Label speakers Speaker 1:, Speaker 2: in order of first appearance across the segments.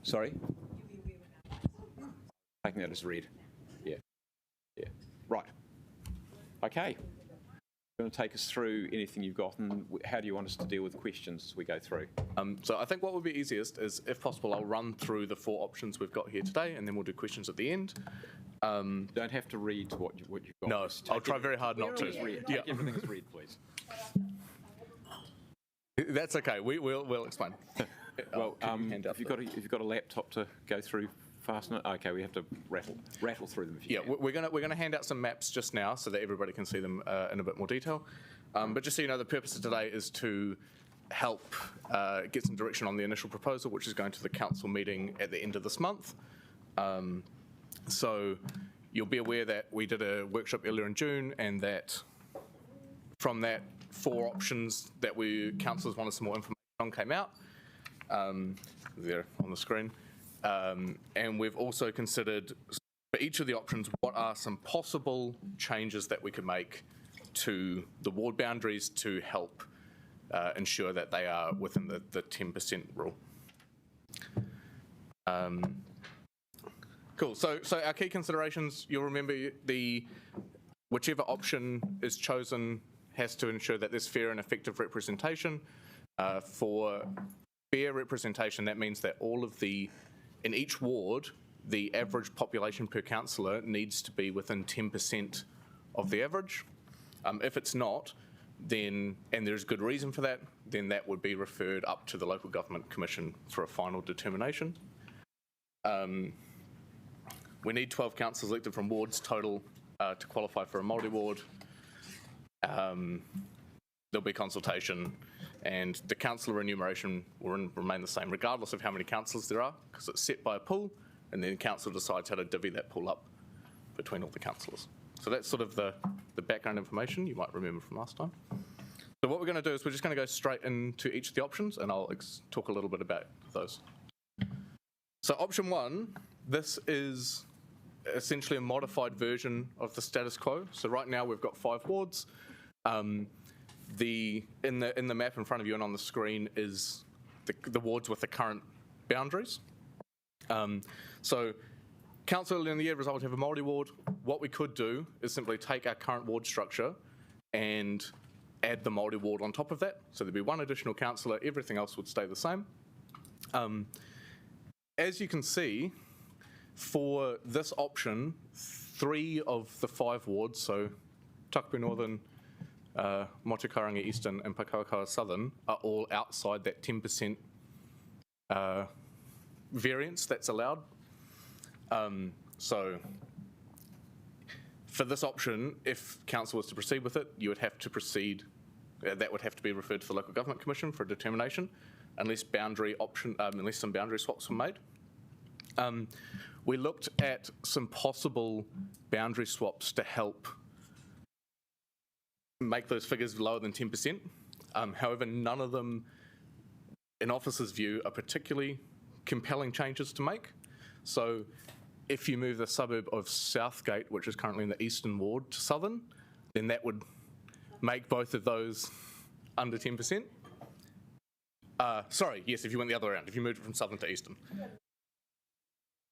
Speaker 1: Sorry? Taking that as read. Yeah. Yeah. Right. Okay. You want to take us through anything you've got, and how do you want us to deal with questions as we go through?
Speaker 2: So I think what would be easiest is, if possible, I'll run through the 4 options we've got here today, and then we'll do questions at the end.
Speaker 1: Don't have to read what you've got.
Speaker 2: No, I'll try very hard not to.
Speaker 1: Take everything as read, please.
Speaker 2: That's okay. We'll explain.
Speaker 1: Well, if you've got a laptop to go through fast enough, okay, we have to rattle through them. If you can.
Speaker 2: We're gonna hand out some maps just now so that everybody can see them in a bit more detail. But just so you know, the purpose of today is to help get some direction on the initial proposal, which is going to the council meeting at the end of this month. So you'll be aware that we did a workshop earlier in June, and that from that 4 options that councillors wanted some more information on came out. There on the screen. And we've also considered, for each of the options, what are some possible changes that we could make to the ward boundaries to help ensure that they are within the 10% rule. Cool. So our key considerations, you'll remember, whichever option is chosen has to ensure that there's fair and effective representation. For fair representation, that means that in each ward, the average population per councillor needs to be within 10% of the average. If it's not, then, and there's good reason for that, then that would be referred up to the Local Government Commission for a final determination. We need 12 councillors elected from wards total to qualify for a Maori Award. There'll be consultation, and the councillor remuneration will remain the same regardless of how many councillors there are, because it's set by a pool, and then council decides how to divvy that pool up between all the councillors. So that's sort of the background information you might remember from last time. So what we're going to do is we're just going to go straight into each of the options, and I'll talk a little bit about those. So option 1, this is essentially a modified version of the status quo. So right now we've got 5 wards. In the map in front of you and on the screen is the wards with the current boundaries. So council early in the year resolved to have a Maori ward. What we could do is simply take our current ward structure and add the Maori ward on top of that. So there'd be 1 additional councillor, everything else would stay the same. As you can see, for this option, 3 of the 5 wards, so Tukapu Northern, Motukaranga Eastern and Pakauakaua Southern, are all outside that 10% variance that's allowed. So for this option, if council was to proceed with it, you would have to proceed, that would have to be referred to the Local Government Commission for a determination, unless some boundary swaps were made. We looked at some possible boundary swaps to help make those figures lower than 10%. However, none of them, in officers' view, are particularly compelling changes to make. So if you move the suburb of Southgate, which is currently in the Eastern Ward, to Southern, then that would make both of those under 10%. Sorry, yes, if you went the other way around, if you moved it from Southern to Eastern.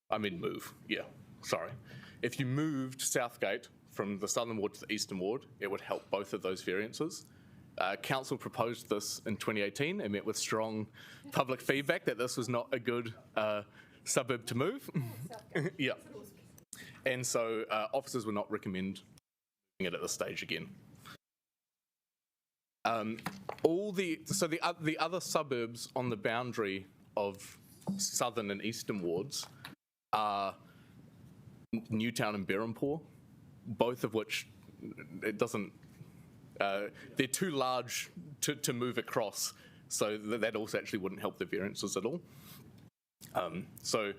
Speaker 2: I mean move, yeah, sorry. If you moved Southgate from the Southern Ward to the Eastern Ward, it would help both of those variances. Council proposed this in 2018 and met with strong public feedback that this was not a good suburb to move. Yeah. And so officers would not recommend moving it at this stage again. The other suburbs on the boundary of Southern and Eastern Wards are Newtown and Berhampore, both of which they're too large to move across, so that also actually wouldn't help the variances at all. So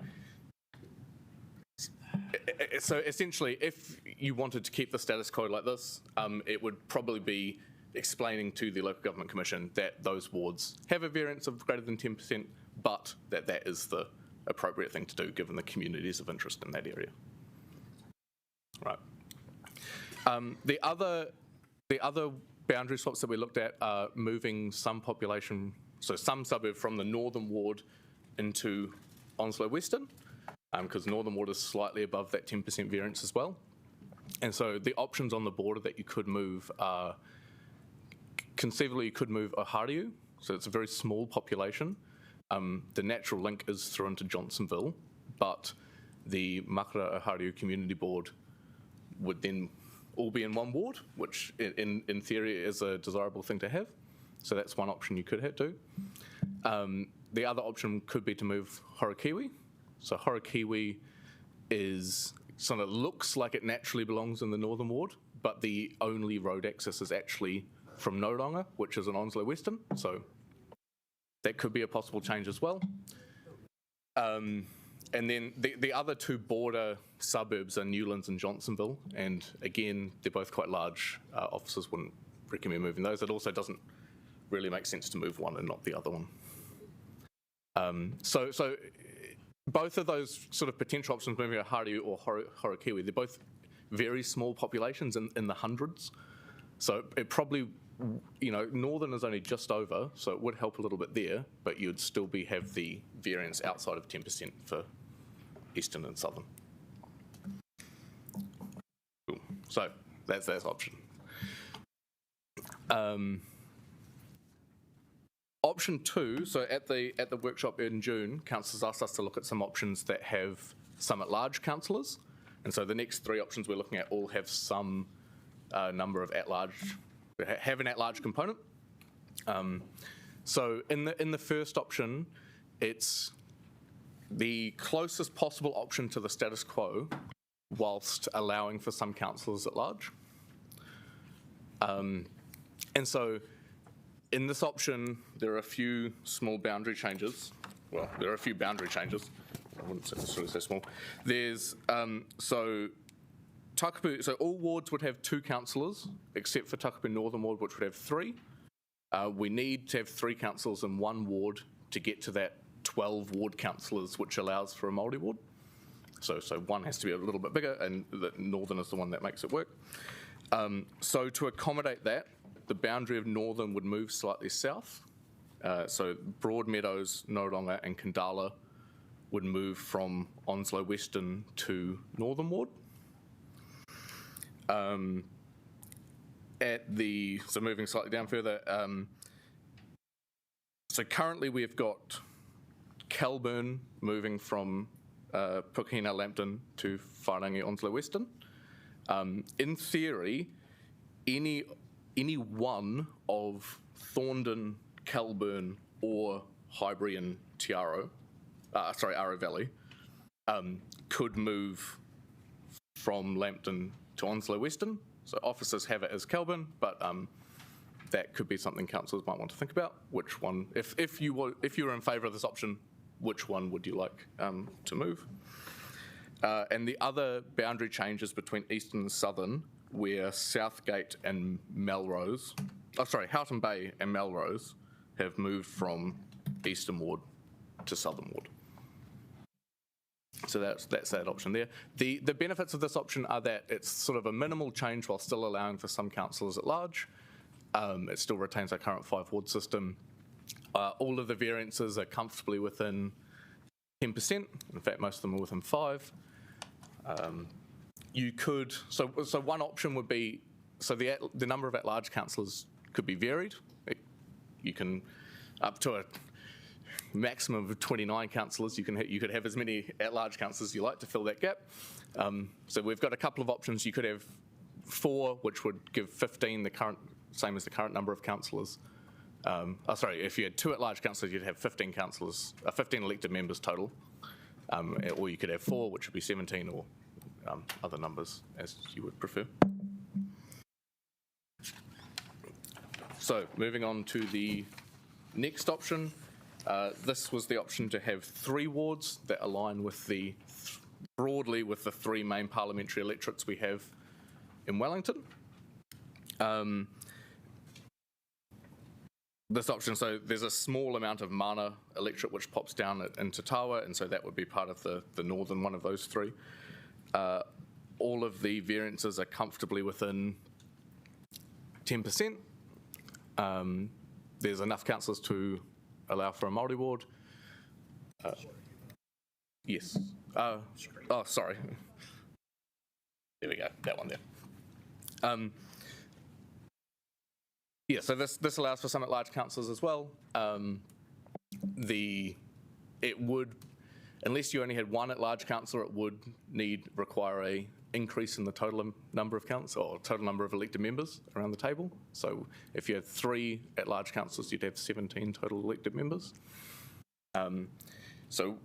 Speaker 2: essentially, if you wanted to keep the status quo like this, it would probably be explaining to the Local Government Commission that those wards have a variance of greater than 10%, but that is the appropriate thing to do given the communities of interest in that area. Right. The other boundary swaps that we looked at are moving some population so some suburb from the northern ward into Onslow Western, because northern ward is slightly above that 10% variance as well. And so the options on the border that you could move are, conceivably you could move Ohariu, so it's a very small population. The natural link is through into Johnsonville, but the Makara Ohariu Community Board would then all be in one ward, which in theory is a desirable thing to have. So that's one option you could do. The other option could be to move Horokiwi. So Horokiwi is sort of looks like it naturally belongs in the northern ward, but the only road access is actually from Noronga, which is in Onslow Western. So that could be a possible change as well. And then the other two border suburbs are Newlands and Johnsonville. And again, they're both quite large. Officers wouldn't recommend moving those. It also doesn't really make sense to move one and not the other one. So both of those sort of potential options, moving Ohariu or Horokiwi, they're both very small populations in the hundreds. So it probably, northern is only just over, so it would help a little bit there, but you'd still have the variance outside of 10% for eastern and southern. Cool. So that's that option. Option 2, so at the workshop in June, councillors asked us to look at some options that have some at-large councillors, and so the next 3 options we're looking at all have some number of at-large, have an at-large component. So in the first option, it's the closest possible option to the status quo, whilst allowing for some councillors at large. And so in this option, there are a few small boundary changes. Well, there are a few boundary changes. I wouldn't say necessarily so small. There's, so Takapu, so all wards would have 2 councillors, except for Takapu Northern Ward, which would have 3. We need to have 3 councillors in 1 ward to get to that 12 ward councillors, which allows for a Maori ward. So one has to be a little bit bigger, and the Northern is the one that makes it work. So to accommodate that, the boundary of Northern would move slightly south. So Broadmeadows, Noronga and Kandala would move from Onslow Western to Northern Ward. So moving slightly down further, so currently we've got Kelburn moving from Pukehina Lambton to Whārangi Onslow Western. In theory, any one of Thorndon, Kelburn, or Highbury and Aro Valley could move from Lambton to Onslow Western. So officers have it as Kelburn, but that could be something councillors might want to think about. Which one, if you were in favour of this option, which one would you like to move? And the other boundary changes between eastern and southern, where Southgate and Melrose, Houghton Bay and Melrose have moved from eastern ward to southern ward. So that's that option there. The benefits of this option are that it's sort of a minimal change while still allowing for some councillors at large. It still retains our current 5-ward system. All of the variances are comfortably within 10%. In fact, most of them are within 5. You could, so one option would be, so the number of at-large councillors could be varied. You can, up to a maximum of 29 councillors, you could have as many at-large councillors as you like to fill that gap. So we've got a couple of options. You could have 4, which would give 15, same as the current number of councillors. If you had 2 at-large councillors, you'd have 15 councillors, 15 elected members total. Or you could have 4, which would be 17, or other numbers as you would prefer. So moving on to the next option. This was the option to have 3 wards that align with broadly with the 3 main parliamentary electorates we have in Wellington. This option, so there's a small amount of mana electorate which pops down into Tawa, and so that would be part of the northern one of those 3. All of the variances are comfortably within 10%. There's enough councillors to allow for a Maori Award. Yes. Oh, sorry. There we go. That one there. Yeah, so this allows for some at-large councillors as well. It would, unless you only had one at-large councillor, it would require a increase in the total number of total number of elected members around the table. So if you had 3 at-large councillors, you'd have 17 total elected members. So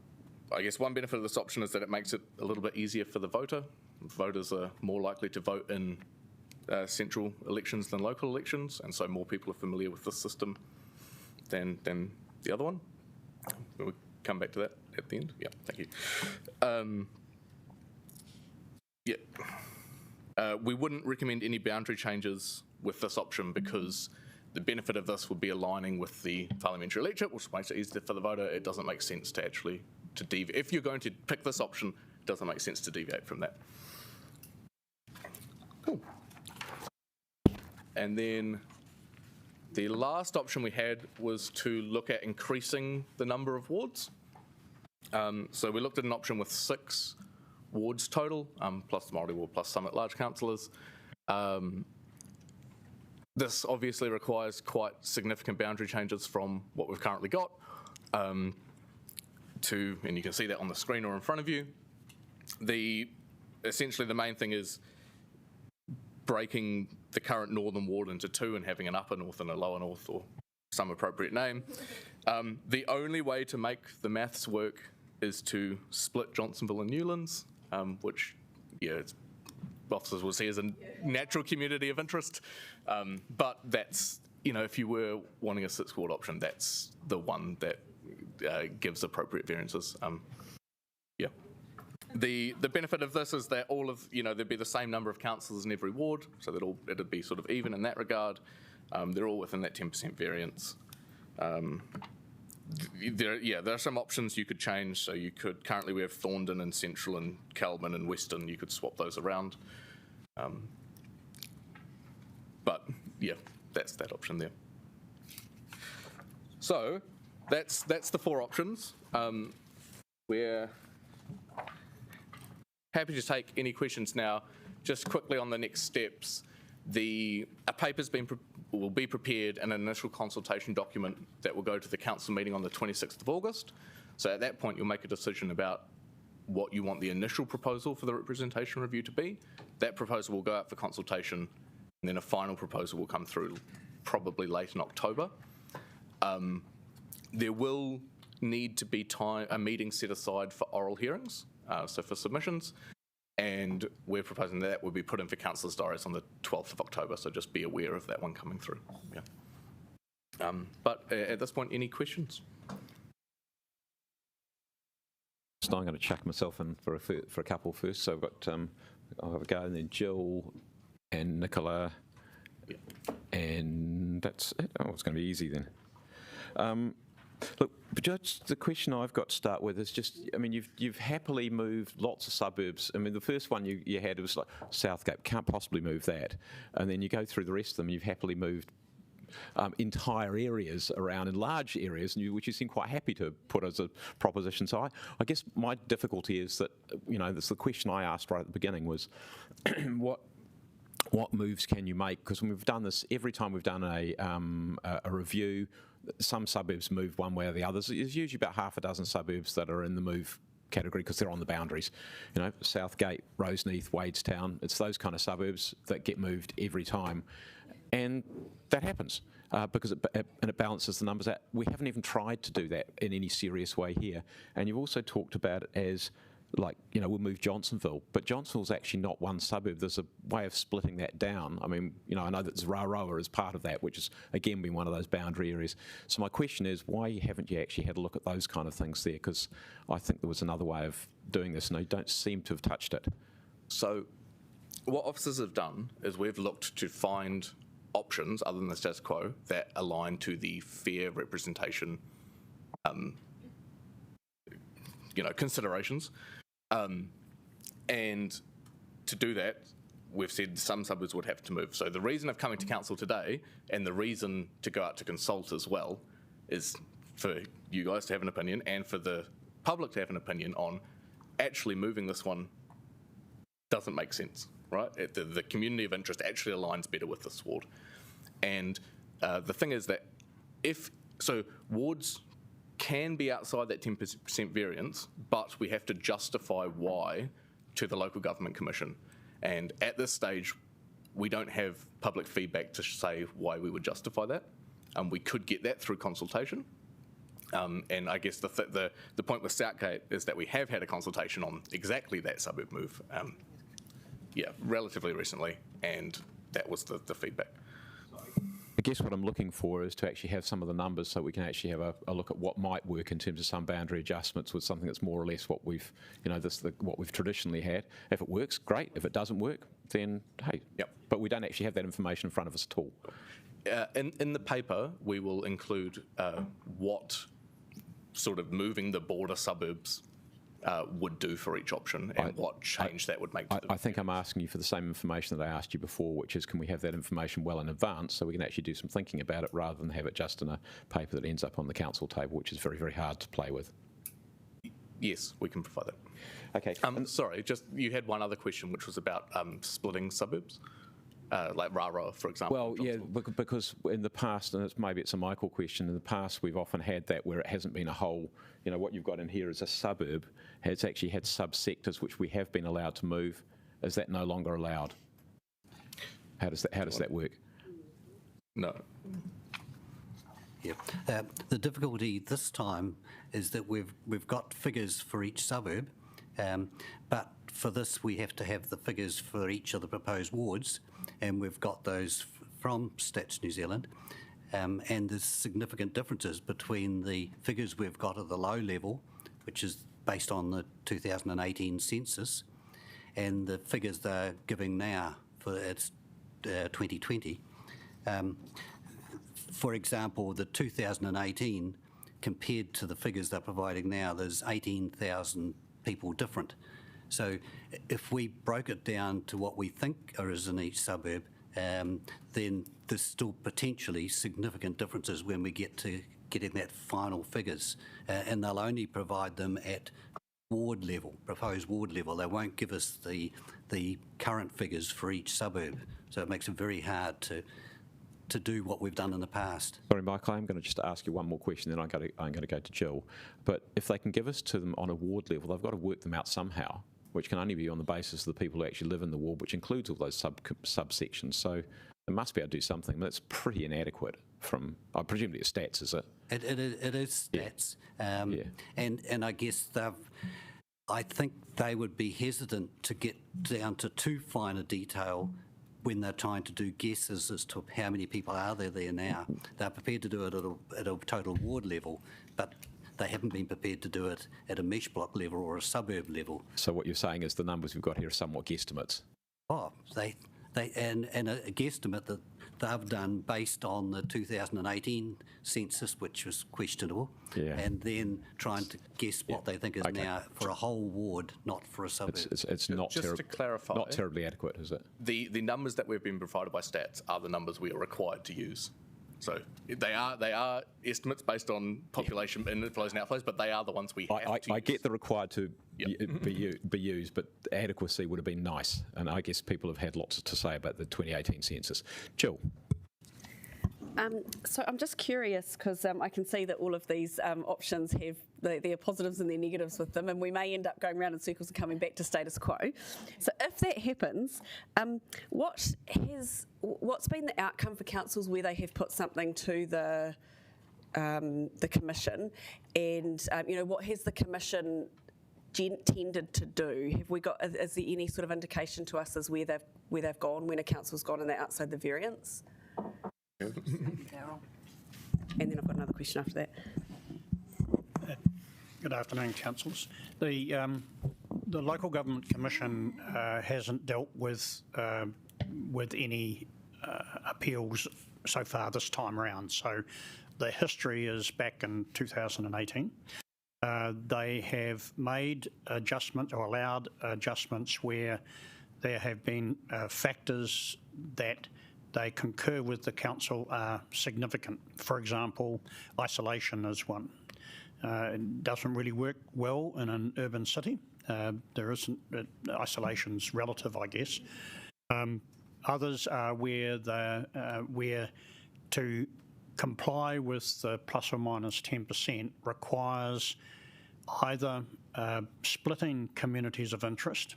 Speaker 2: I guess one benefit of this option is that it makes it a little bit easier for the voter. Voters are more likely to vote in central elections than local elections, and so more people are familiar with this system than the other one. We'll come back to that at the end. Yeah, thank you. We wouldn't recommend any boundary changes with this option because the benefit of this would be aligning with the parliamentary electorate, which makes it easier for the voter. It doesn't make sense to actually deviate. If you're going to pick this option, it doesn't make sense to deviate from that. Cool. And then the last option we had was to look at increasing the number of wards. So we looked at an option with 6 wards total, plus the Maori Ward, plus some at-large councillors. This obviously requires quite significant boundary changes from what we've currently got and you can see that on the screen or in front of you. Essentially the main thing is breaking the current northern ward into 2 and having an upper north and a lower north, or some appropriate name. The only way to make the maths work is to split Johnsonville and Newlands, which, officers will see as a natural community of interest. But that's, if you were wanting a 6-ward option, that's the one that gives appropriate variances. The benefit of this is that there'd be the same number of councillors in every ward, so that it'd be sort of even in that regard. They're all within that 10% variance. There are some options you could change. So currently we have Thorndon and Central and Kelvin and Western. You could swap those around. But yeah, that's that option there. So that's the 4 options. We're happy to take any questions now. Just quickly on the next steps, a paper's will be prepared and an initial consultation document that will go to the council meeting on the 26th of August. So at that point, you'll make a decision about what you want the initial proposal for the representation review to be. That proposal will go out for consultation, and then a final proposal will come through probably late in October. There will need to be a meeting set aside for oral hearings, so for submissions, and we're proposing that will be put in for councillors' diaries on the 12th of October, so just be aware of that one coming through. Yeah. But at this point, any questions?
Speaker 1: So I'm going to chuck myself in for a couple first. So I've got I'll have a go, and then Jill and Nicola, and that's it. Oh, it's going to be easy then. Look, Judge, the question I've got to start with is just, you've happily moved lots of suburbs. The first one you had was like Southgate, can't possibly move that. And then you go through the rest of them, you've happily moved entire areas around in large areas, which you seem quite happy to put as a proposition. So I guess my difficulty is that, that's the question I asked right at the beginning was, what moves can you make? Because when we've done this, every time we've done a review, some suburbs move one way or the other. There's usually about half a dozen suburbs that are in the move category because they're on the boundaries. Southgate, Roseneath, Wadestown, it's those kind of suburbs that get moved every time. And that happens because it balances the numbers out. We haven't even tried to do that in any serious way here. And you've also talked about it as we'll move Johnsonville, but Johnsonville's actually not one suburb. There's a way of splitting that down. I know that Raroa is part of that, which has, again, been one of those boundary areas. So my question is, why haven't you actually had a look at those kind of things there? Because I think there was another way of doing this, and they don't seem to have touched it.
Speaker 2: So what officers have done is we've looked to find options, other than the status quo, that align to the fair representation considerations. And to do that, we've said some suburbs would have to move. So the reason of coming to council today, and the reason to go out to consult as well, is for you guys to have an opinion and for the public to have an opinion on actually moving this one doesn't make sense, right? The community of interest actually aligns better with this ward. And the thing is that wards can be outside that 10% variance, but we have to justify why to the Local Government Commission. And at this stage, we don't have public feedback to say why we would justify that. We could get that through consultation. And I guess the point with Southgate is that we have had a consultation on exactly that suburb move, relatively recently, and that was the feedback.
Speaker 1: I guess what I'm looking for is to actually have some of the numbers so we can actually have a look at what might work in terms of some boundary adjustments with something that's more or less what we've, what we've traditionally had. If it works, great. If it doesn't work, then hey.
Speaker 2: Yep.
Speaker 1: But we don't actually have that information in front of us at all.
Speaker 2: In the paper, we will include what sort of moving the border suburbs would do for each option and what change that would make to
Speaker 1: I think I'm asking you for the same information that I asked you before, which is can we have that information well in advance so we can actually do some thinking about it rather than have it just in a paper that ends up on the council table, which is very, very hard to play with.
Speaker 2: Yes, we can provide that.
Speaker 1: Okay.
Speaker 2: Sorry, just you had one other question, which was about splitting suburbs. Like Rara, for example.
Speaker 1: Well, yeah, because in the past, and maybe it's a Michael question, in the past we've often had that where it hasn't been a whole, what you've got in here is a suburb, has actually had subsectors which we have been allowed to move. Is that no longer allowed? How does that work?
Speaker 2: No.
Speaker 3: Yeah. The difficulty this time is that we've got figures for each suburb, but for this we have to have the figures for each of the proposed wards, and we've got those from Stats New Zealand, and there's significant differences between the figures we've got at the low level, which is based on the 2018 census, and the figures they're giving now for 2020. For example, the 2018 compared to the figures they're providing now, there's 18,000 people different. So if we broke it down to what we think is in each suburb, then there's still potentially significant differences when we get to getting that final figures. And they'll only provide them at ward level, proposed ward level. They won't give us the current figures for each suburb. So it makes it very hard to do what we've done in the past.
Speaker 1: Sorry, Michael, I'm going to just ask you one more question, then I'm going to go to Jill. But if they can give us to them on a ward level, they've got to work them out somehow, which can only be on the basis of the people who actually live in the ward, which includes all those subsections. So they must be able to do something. That's pretty inadequate from, I presume it's stats, is it?
Speaker 3: It is stats. Yeah. And I guess I think they would be hesitant to get down to too fine a detail when they're trying to do guesses as to how many people are there now. They're prepared to do it at a total ward level, but they haven't been prepared to do it at a mesh block level or a suburb level.
Speaker 1: So what you're saying is the numbers we've got here are somewhat guesstimates.
Speaker 3: Oh, and a guesstimate that they've done based on the 2018 census, which was questionable, and then trying to guess what they think is now for a whole ward, not for a suburb.
Speaker 1: It's not
Speaker 2: just to clarify,
Speaker 1: not terribly adequate, is it?
Speaker 2: The numbers that we've been provided by stats are the numbers we are required to use. So they are estimates based on population inflows and outflows, but they are the ones we have to use.
Speaker 1: I get the required to be used, but adequacy would have been nice. And I guess people have had lots to say about the 2018 census. Jill.
Speaker 4: So I'm just curious because I can see that all of these options have their positives and their negatives with them, and we may end up going around in circles and coming back to status quo. So if that happens, what's been the outcome for councils where they have put something to the commission, and what has the commission tended to do? Have we got? Is there any sort of indication to us as where they've gone when a council's gone and they're outside the variance? And then I've got another question after that.
Speaker 5: Good afternoon, councillors. The Local Government Commission hasn't dealt with any appeals so far this time around. So the history is back in 2018. They have made adjustments or allowed adjustments where there have been factors that they concur with the council are significant. For example, isolation is one. It doesn't really work well in an urban city. There isn't, isolation's relative, I guess. Others are where to comply with the plus or minus 10% requires either splitting communities of interest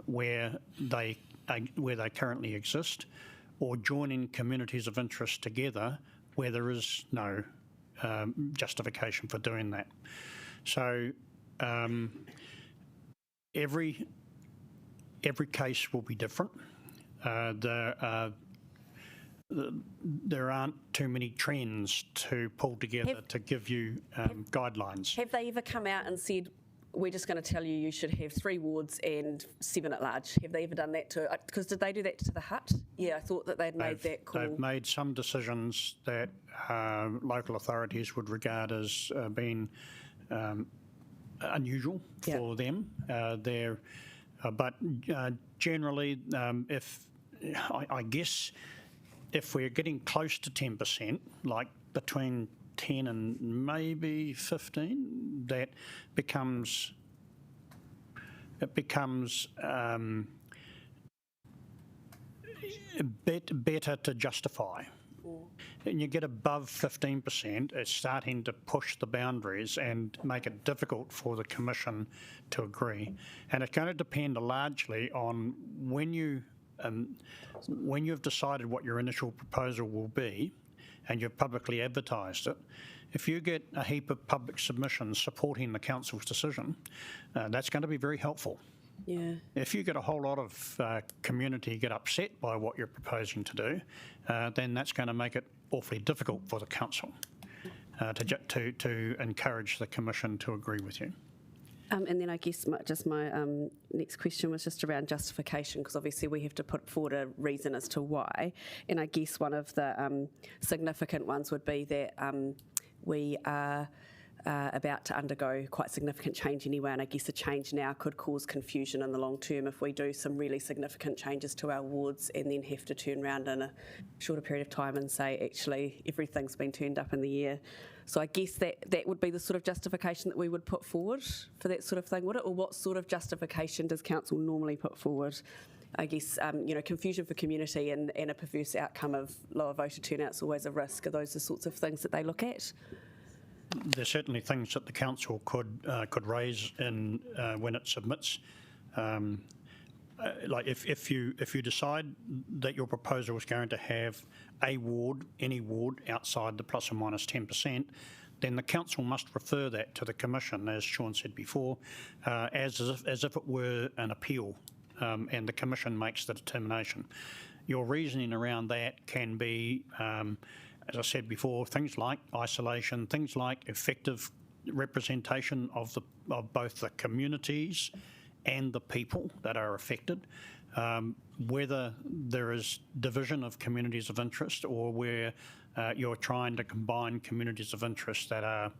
Speaker 5: where they currently exist, or joining communities of interest together where there is no justification for doing that. So every case will be different. There aren't too many trends to pull together to give you guidelines.
Speaker 4: Have they ever come out and said, we're just going to tell you should have 3 wards and 7 at large? Have they ever done that to, because did they do that to the Hut? Yeah, I thought that they'd made that call. They've
Speaker 5: made some decisions that local authorities would regard as being unusual for them. But generally, I guess if we're getting close to 10%, like between 10 and maybe 15, that becomes better to justify. And you get above 15%, it's starting to push the boundaries and make it difficult for the Commission to agree. And it's going to depend largely on when you've decided what your initial proposal will be and you've publicly advertised it. If you get a heap of public submissions supporting the council's decision, that's going to be very helpful.
Speaker 4: Yeah.
Speaker 5: If you get a whole lot of community get upset by what you're proposing to do, then that's going to make it awfully difficult for the council to encourage the Commission to agree with you.
Speaker 4: And then I guess my next question was just around justification, because obviously we have to put forward a reason as to why. And I guess one of the significant ones would be that we are about to undergo quite significant change anyway, and I guess a change now could cause confusion in the long term if we do some really significant changes to our wards and then have to turn around in a shorter period of time and say, actually, everything's been turned up in the air. So I guess that would be the sort of justification that we would put forward for that sort of thing, would it? Or what sort of justification does council normally put forward? I guess, confusion for community and a perverse outcome of lower voter turnout is always a risk. Are those the sorts of things that they look at?
Speaker 5: There's certainly things that the council could raise in when it submits. Like if you decide that your proposal is going to have a ward, any ward outside the plus or minus 10%, then the council must refer that to the Commission, as Sean said before, as if it were an appeal, and the Commission makes the determination. Your reasoning around that can be, as I said before, things like isolation, things like effective representation of both the communities and the people that are affected, whether there is division of communities of interest or where you're trying to combine communities of interest that are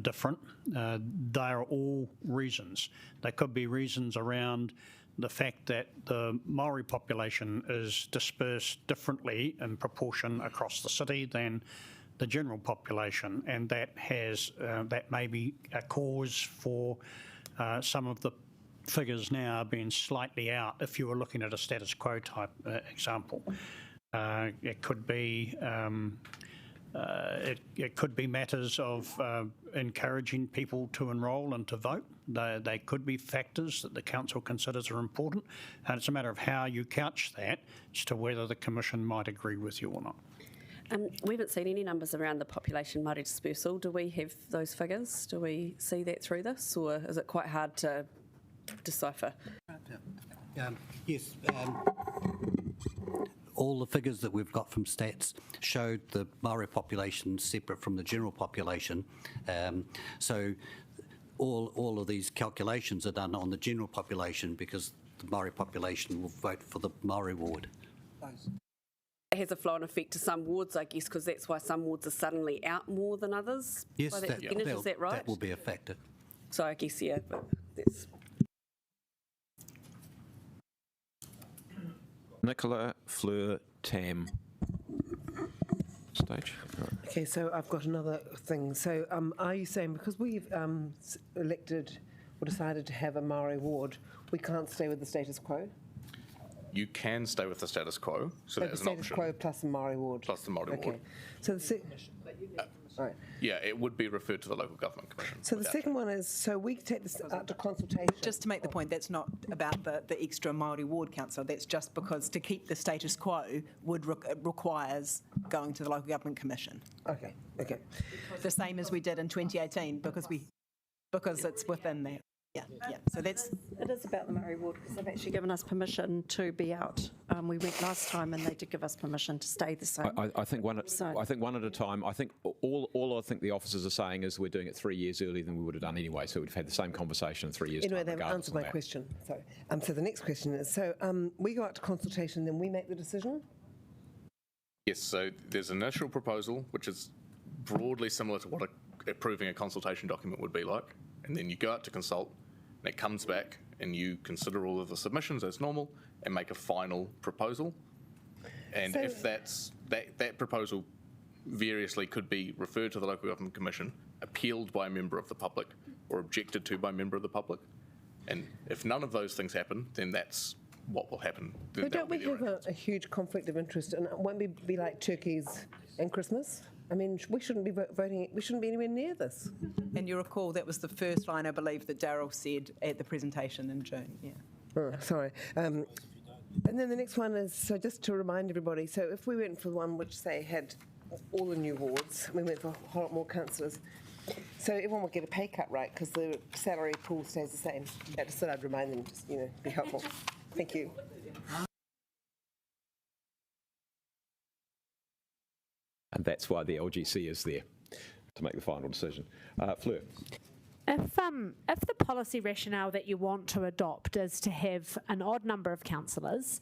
Speaker 5: different. They are all reasons. They could be reasons around the fact that the Maori population is dispersed differently in proportion across the city than the general population, and that may be a cause for some of the figures now being slightly out if you were looking at a status quo type example. It could be it could be matters of encouraging people to enrol and to vote. They could be factors that the council considers are important, and it's a matter of how you couch that as to whether the Commission might agree with you or not.
Speaker 4: We haven't seen any numbers around the population Māori dispersal. Do we have those figures? Do we see that through this, or is it quite hard to decipher?
Speaker 3: Yes. All the figures that we've got from stats showed the Maori population separate from the general population. So all of these calculations are done on the general population because the Maori population will vote for the Maori ward.
Speaker 4: It has a flow-on effect to some wards, I guess, because that's why some wards are suddenly out more than others.
Speaker 3: Yes,
Speaker 4: is that right?
Speaker 3: That will be a factor.
Speaker 4: So I guess, yeah, but that's...
Speaker 1: Nicola Fleur TAM stage. Right.
Speaker 6: Okay, so I've got another thing. So are you saying because we've elected or decided to have a Maori Award, we can't stay with the status quo?
Speaker 2: You can stay with the status quo, so
Speaker 6: The
Speaker 2: that is an
Speaker 6: status
Speaker 2: option.
Speaker 6: quo plus the Maori Award?
Speaker 2: Plus the Maori
Speaker 6: Okay.
Speaker 2: Award.
Speaker 6: So all right.
Speaker 2: Yeah, it would be referred to the Local Government Commission.
Speaker 6: So the
Speaker 2: without
Speaker 6: second one is, so we take this out to consultation.
Speaker 7: Just to make the point, that's not about the extra Māori ward councillor. That's just because to keep the status quo requires going to the Local Government Commission.
Speaker 6: Okay, okay.
Speaker 7: The same as we did in 2018 because it's within there. Yeah. So that's
Speaker 4: It is about the Maori Award because they've actually given us permission to be out. We went last time and they did give us permission to stay the same.
Speaker 1: I think one.
Speaker 4: So-
Speaker 1: I think one at a time. I think all I think the officers are saying is we're doing it 3 years earlier than we would have done anyway. So we'd have had the same conversation in 3 years.
Speaker 6: Anyway,
Speaker 1: time,
Speaker 6: they've
Speaker 1: regardless
Speaker 6: answered
Speaker 1: of
Speaker 6: my
Speaker 1: that.
Speaker 6: question. So the next question is, so we go out to consultation, then we make the decision?
Speaker 2: Yes, so there's an initial proposal, which is broadly similar to what approving a consultation document would be like, and then you go out to consult, and it comes back, and you consider all of the submissions as normal, and make a final proposal. And
Speaker 6: So-
Speaker 2: if that proposal variously could be referred to the Local Government Commission, appealed by a member of the public, or objected to by a member of the public. And if none of those things happen, then that's what will happen.
Speaker 6: But don't we have a huge conflict of interest, and won't we be like turkeys and Christmas? I mean, we shouldn't be voting, we shouldn't be anywhere near this.
Speaker 7: and you recall that was the first line I believe that Darryl said at the presentation in June. Yeah.
Speaker 6: Oh, sorry. And then the next one is, so just to remind everybody, so if we went for the one which, say, had all the new wards, we went for a whole lot more councillors, so everyone would get a pay cut, right, because the salary pool stays the same. I just thought I'd remind them, just, be helpful. Thank you.
Speaker 1: And that's why the LGC is there to make the final decision. Fleur.
Speaker 8: If the policy rationale that you want to adopt is to have an odd number of councillors,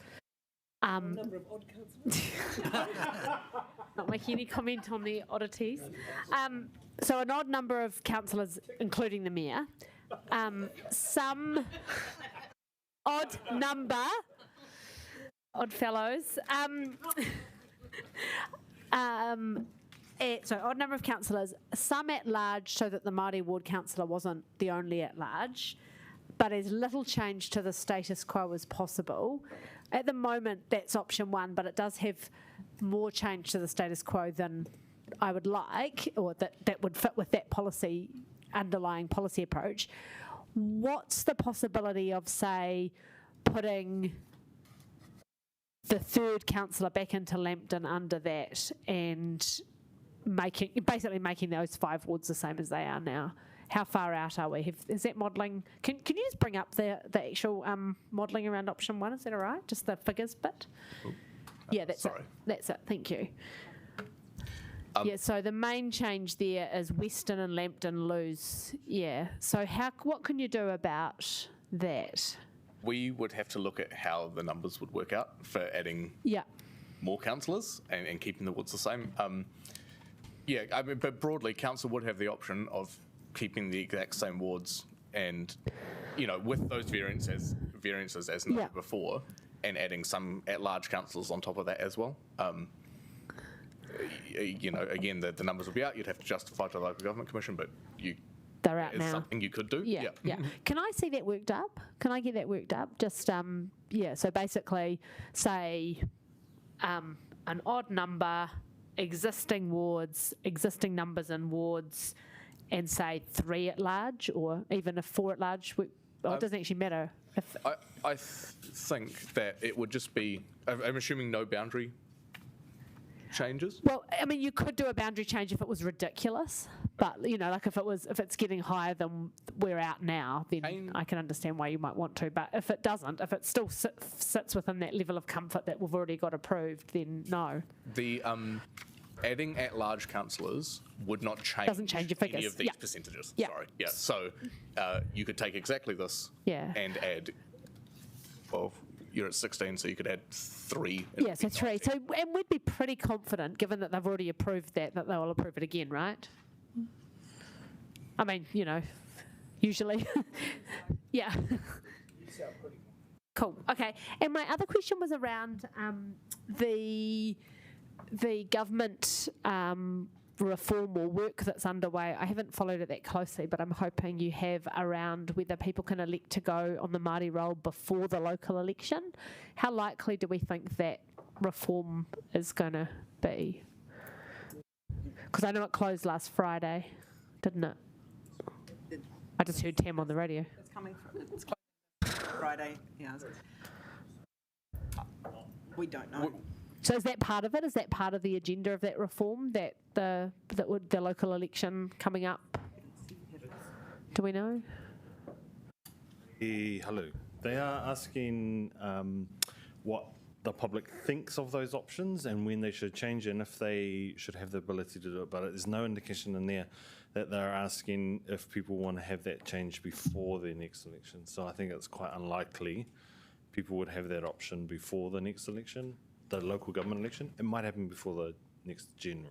Speaker 6: Number of odd councillors.
Speaker 8: not making any comment on the oddities, so an odd number of councillors, including the mayor, some odd number, odd fellows, so odd number of councillors, some at large so that the Māori ward councillor wasn't the only at large, but as little change to the status quo as possible. At the moment, that's option one, but it does have more change to the status quo than I would like, or that would fit with that underlying policy approach. What's the possibility of, say, putting the third councillor back into Lambton under that and basically making those 5 wards the same as they are now? How far out are we? Is that modelling? Can you just bring up the actual modelling around option 1? Is that all right? Just the figures bit? Yeah, that's
Speaker 2: sorry.
Speaker 8: it. That's it. Thank you. So the main change there is Western and Lambton lose. Yeah. So what can you do about that?
Speaker 2: We would have to look at how the numbers would work out for adding more councillors and keeping the wards the same. But broadly, council would have the option of keeping the exact same wards and, with those variances as noted before, and adding some at-large councillors on top of that as well. Again, the numbers will be out. You'd have to justify to the Local Government Commission, but
Speaker 8: they're out
Speaker 2: it's
Speaker 8: now.
Speaker 2: something you could do.
Speaker 8: Yeah. Can I see that worked up? Can I get that worked up? Just, so basically, say, an odd number, existing wards, existing numbers in wards, and say 3 at large, or even if 4 at large. It doesn't actually matter.
Speaker 2: I think that it would just be, I'm assuming no boundary changes.
Speaker 8: Well, I mean, you could do a boundary change if it was ridiculous, but like if it's getting higher than we're out now, then I can understand why you might want to. But if it doesn't, if it still sits within that level of comfort that we've already got approved, then no.
Speaker 2: The adding at-large councillors would not change,
Speaker 8: Doesn't change your figures.
Speaker 2: any of these
Speaker 8: Yeah.
Speaker 2: percentages.
Speaker 8: Yeah.
Speaker 2: Sorry. Yeah. So you could take exactly this and add. Well, you're at 16, so you could add 3.
Speaker 8: Yeah, so 3. So, and we'd be pretty confident, given that they've already approved that they'll approve it again, right? I mean, usually. Yeah. Cool. Okay. And my other question was around the government reform or work that's underway. I haven't followed it that closely, but I'm hoping you have, around whether people can elect to go on the Māori roll before the local election. How likely do we think that reform is going to be? Because I know it closed last Friday, didn't it? I just heard Tam on the radio.
Speaker 7: It's coming it's Friday, yeah. We don't know.
Speaker 8: So is that part of it? Is that part of the agenda of that reform, that the local election coming up? Do we know?
Speaker 9: Hello. They are asking what the public thinks of those options and when they should change and if they should have the ability to do it. But there's no indication in there that they're asking if people want to have that change before the next election. So I think it's quite unlikely people would have that option before the next election. The local government election. It might happen before the next general.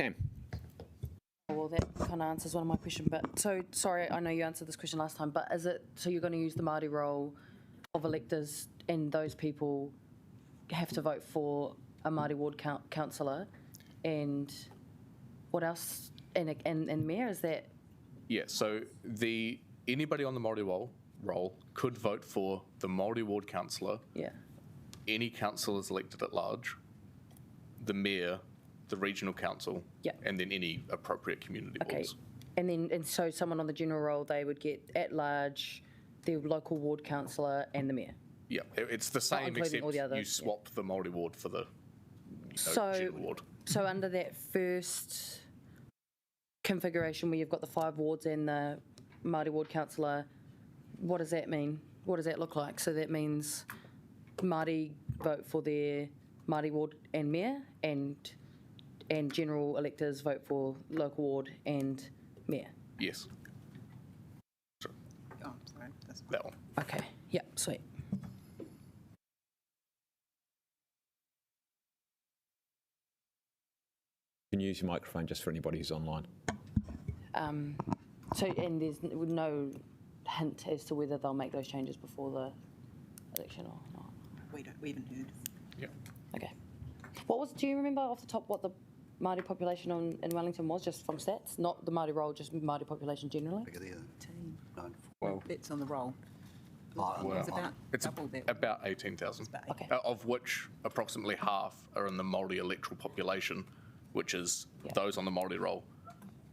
Speaker 1: Cam.
Speaker 10: Well, that kind of answers one of my questions. But so, sorry, I know you answered this question last time, but is it, so you're going to use the Māori roll of electors and those people have to vote for a Māori ward councillor and what else? And mayor, is that?
Speaker 2: Yeah, so anybody on the Māori roll could vote for the Māori ward councillor,
Speaker 10: Yeah.
Speaker 2: any councillors elected at large, the mayor, the regional council,
Speaker 10: Yeah.
Speaker 2: and then any appropriate community
Speaker 10: Okay.
Speaker 2: boards.
Speaker 10: And so someone on the general roll, they would get at large, the local ward councillor and the mayor.
Speaker 2: Yeah, it's the same
Speaker 10: including
Speaker 2: except
Speaker 10: all the other-
Speaker 2: you swap the Māori ward for the
Speaker 10: So-
Speaker 2: general ward.
Speaker 10: So under that first configuration where you've got the 5 wards and the Māori ward councillor, what does that mean? What does that look like? So that means Māori vote for their Māori ward and mayor, and general electors vote for local ward and mayor.
Speaker 2: Yes,
Speaker 7: Oh, sorry. That's
Speaker 2: that one.
Speaker 10: Okay, yeah, sweet.
Speaker 1: You can use your microphone just for anybody who's online.
Speaker 10: So, and there's no hint as to whether they'll make those changes before the election or not?
Speaker 7: we haven't heard.
Speaker 2: Yeah.
Speaker 10: Okay. Do you remember off the top what the Māori population in Wellington was, just from stats? Not the Māori roll, just Māori population generally?
Speaker 3: Figure there, 9,
Speaker 2: Well,
Speaker 7: It's on the roll.
Speaker 3: well,
Speaker 7: It's about
Speaker 2: it's
Speaker 7: double that.
Speaker 2: about 18,000,
Speaker 7: about
Speaker 10: Okay.
Speaker 2: of which approximately half are in the Maori electoral population, which is
Speaker 10: Yeah.
Speaker 2: those on the Maori roll,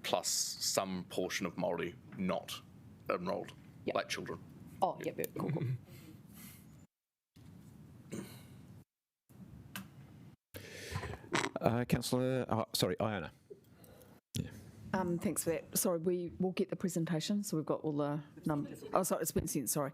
Speaker 2: plus some portion of Maori not enrolled,
Speaker 10: Yeah.
Speaker 2: like children.
Speaker 10: Oh, yeah, cool, cool.
Speaker 1: Councillor, Iona.
Speaker 11: Thanks for that. Sorry, we will get the presentation, so we've got all the numbers. Oh, sorry, it's been sent, sorry.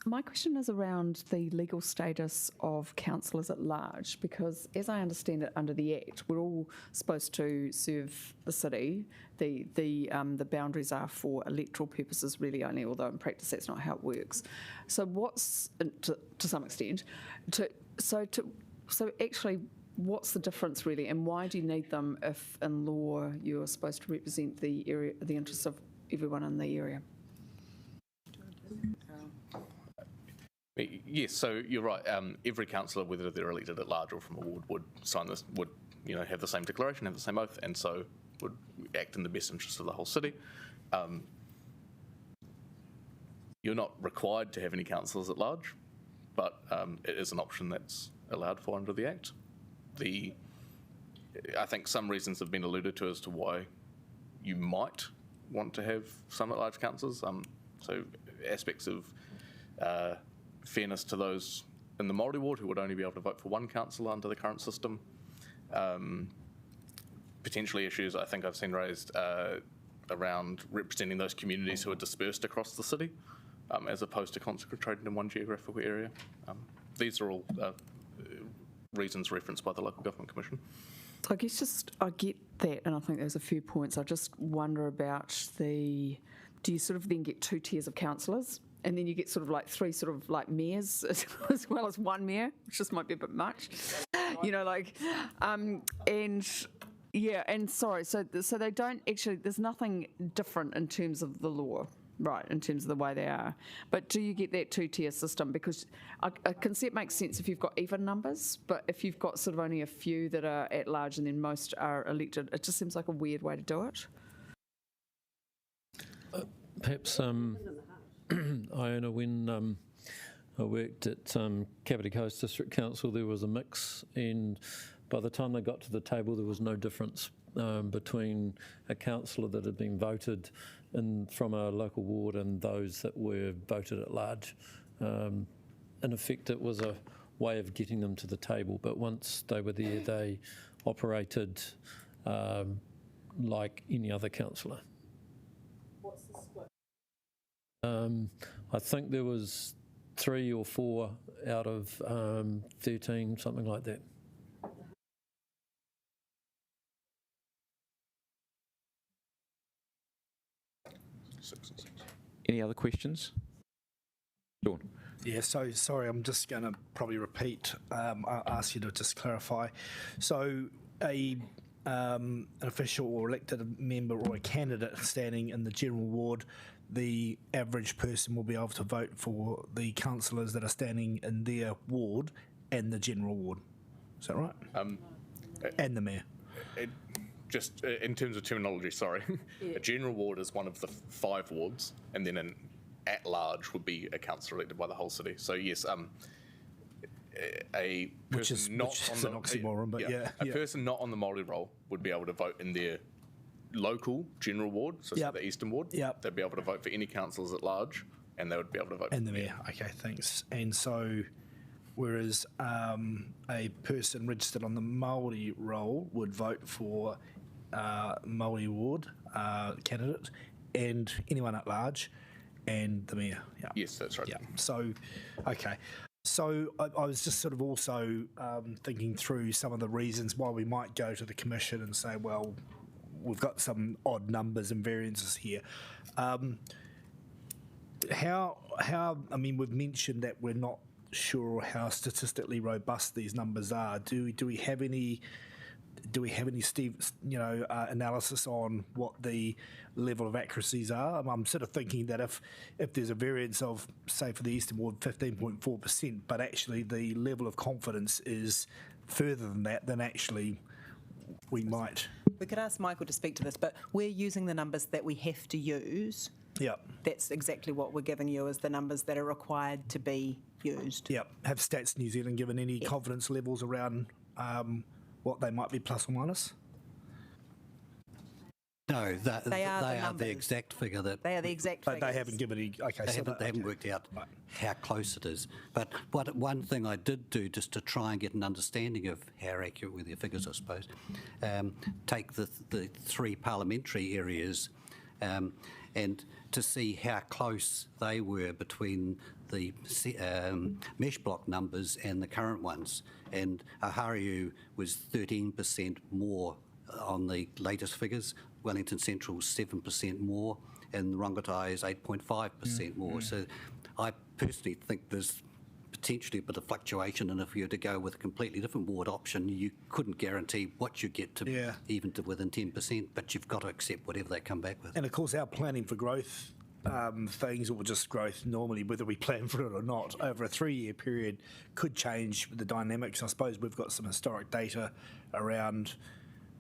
Speaker 11: My question is around the legal status of councillors at large, because as I understand it under the Act, we're all supposed to serve the city. The boundaries are for electoral purposes really only, although in practice that's not how it works. So what's, to some extent, so actually, what's the difference really, and why do you need them if in law you're supposed to represent the area, the interests of everyone in the area?
Speaker 2: Yes, so you're right. Every councillor, whether they're elected at large or from a ward, would sign this, would have the same declaration, have the same oath, and so would act in the best interest of the whole city. You're not required to have any councillors at large, but it is an option that's allowed for under the Act. I think some reasons have been alluded to as to why you might want to have some at large councillors. So aspects of fairness to those in the Maori ward who would only be able to vote for one councillor under the current system. Potentially issues I think I've seen raised around representing those communities who are dispersed across the city, as opposed to concentrated in one geographical area. These are all reasons referenced by the Local Government Commission.
Speaker 11: So I guess I get that, and I think there's a few points. I just wonder about do you sort of then get 2 tiers of councillors, and then you get sort of like 3 sort of like mayors as well as 1 mayor, which just might be a bit much, and Yeah, and sorry, so they don't actually, there's nothing different in terms of the law, right, in terms of the way they are. But do you get that two-tier system? Because I can see it makes sense if you've got even numbers, but if you've got sort of only a few that are at large and then most are elected, it just seems like a weird way to do it.
Speaker 12: Perhaps, Iona, when I worked at Kapiti Coast District Council, there was a mix, and by the time they got to the table, there was no difference between a councillor that had been voted from a local ward and those that were voted at large. In effect, it was a way of getting them to the table, but once they were there, they operated like any other councillor.
Speaker 8: What's the split?
Speaker 12: I think there was 3 or 4 out of 13, something like that.
Speaker 1: Any other questions? Sean?
Speaker 13: Yeah, so sorry, I'm just going to probably repeat. I'll ask you to just clarify. So an official or elected member or a candidate standing in the general ward, the average person will be able to vote for the councillors that are standing in their ward and the general ward. Is that right? And the mayor.
Speaker 2: Just in terms of terminology, sorry. A general ward is one of the 5 wards, and then an at-large would be a councillor elected by the whole city. So yes, a person not on the
Speaker 13: oxymoron, but
Speaker 2: a person not on the Māori roll would be able to vote in their local general ward, so say the Eastern Ward. They'd be able to vote for any councillors at large, and they would be able to vote.
Speaker 13: And the mayor. Okay, thanks. And so, whereas a person registered on the Maori roll would vote for Maori Award candidate and anyone at large and the mayor. Yeah.
Speaker 2: Yes, that's right.
Speaker 13: Yeah. So, okay. So I was just sort of also thinking through some of the reasons why we might go to the commission and say, well, we've got some odd numbers and variances here. I mean, we've mentioned that we're not sure how statistically robust these numbers are. Do we have any analysis on what the level of accuracies are? I'm sort of thinking that if there's a variance of, say, for the Eastern Ward, 15.4%, but actually the level of confidence is further than that, then actually we might.
Speaker 7: We could ask Michael to speak to this, but we're using the numbers that we have to use.
Speaker 13: Yep.
Speaker 7: That's exactly what we're giving you, is the numbers that are required to be used.
Speaker 13: Yep. Have Stats New Zealand given any confidence levels around what they might be plus or minus?
Speaker 3: No, they are the exact figure that.
Speaker 7: They are the exact
Speaker 13: but
Speaker 7: figures.
Speaker 13: They haven't given any. Okay,
Speaker 3: they haven't worked out how close it is. But one thing I did do, just to try and get an understanding of how accurate were their figures, I suppose, take the 3 parliamentary areas and to see how close they were between the mesh block numbers and the current ones. And Ahariu was 13% more on the latest figures, Wellington Central 7% more, and Rongotai is 8.5% more. So I personally think there's potentially a bit of fluctuation, and if you were to go with a completely different ward option, you couldn't guarantee what you get to even to within 10%, but you've got to accept whatever they come back with.
Speaker 13: And of course our planning for growth things, or just growth normally, whether we plan for it or not, over a 3-year period could change the dynamics. I suppose we've got some historic data around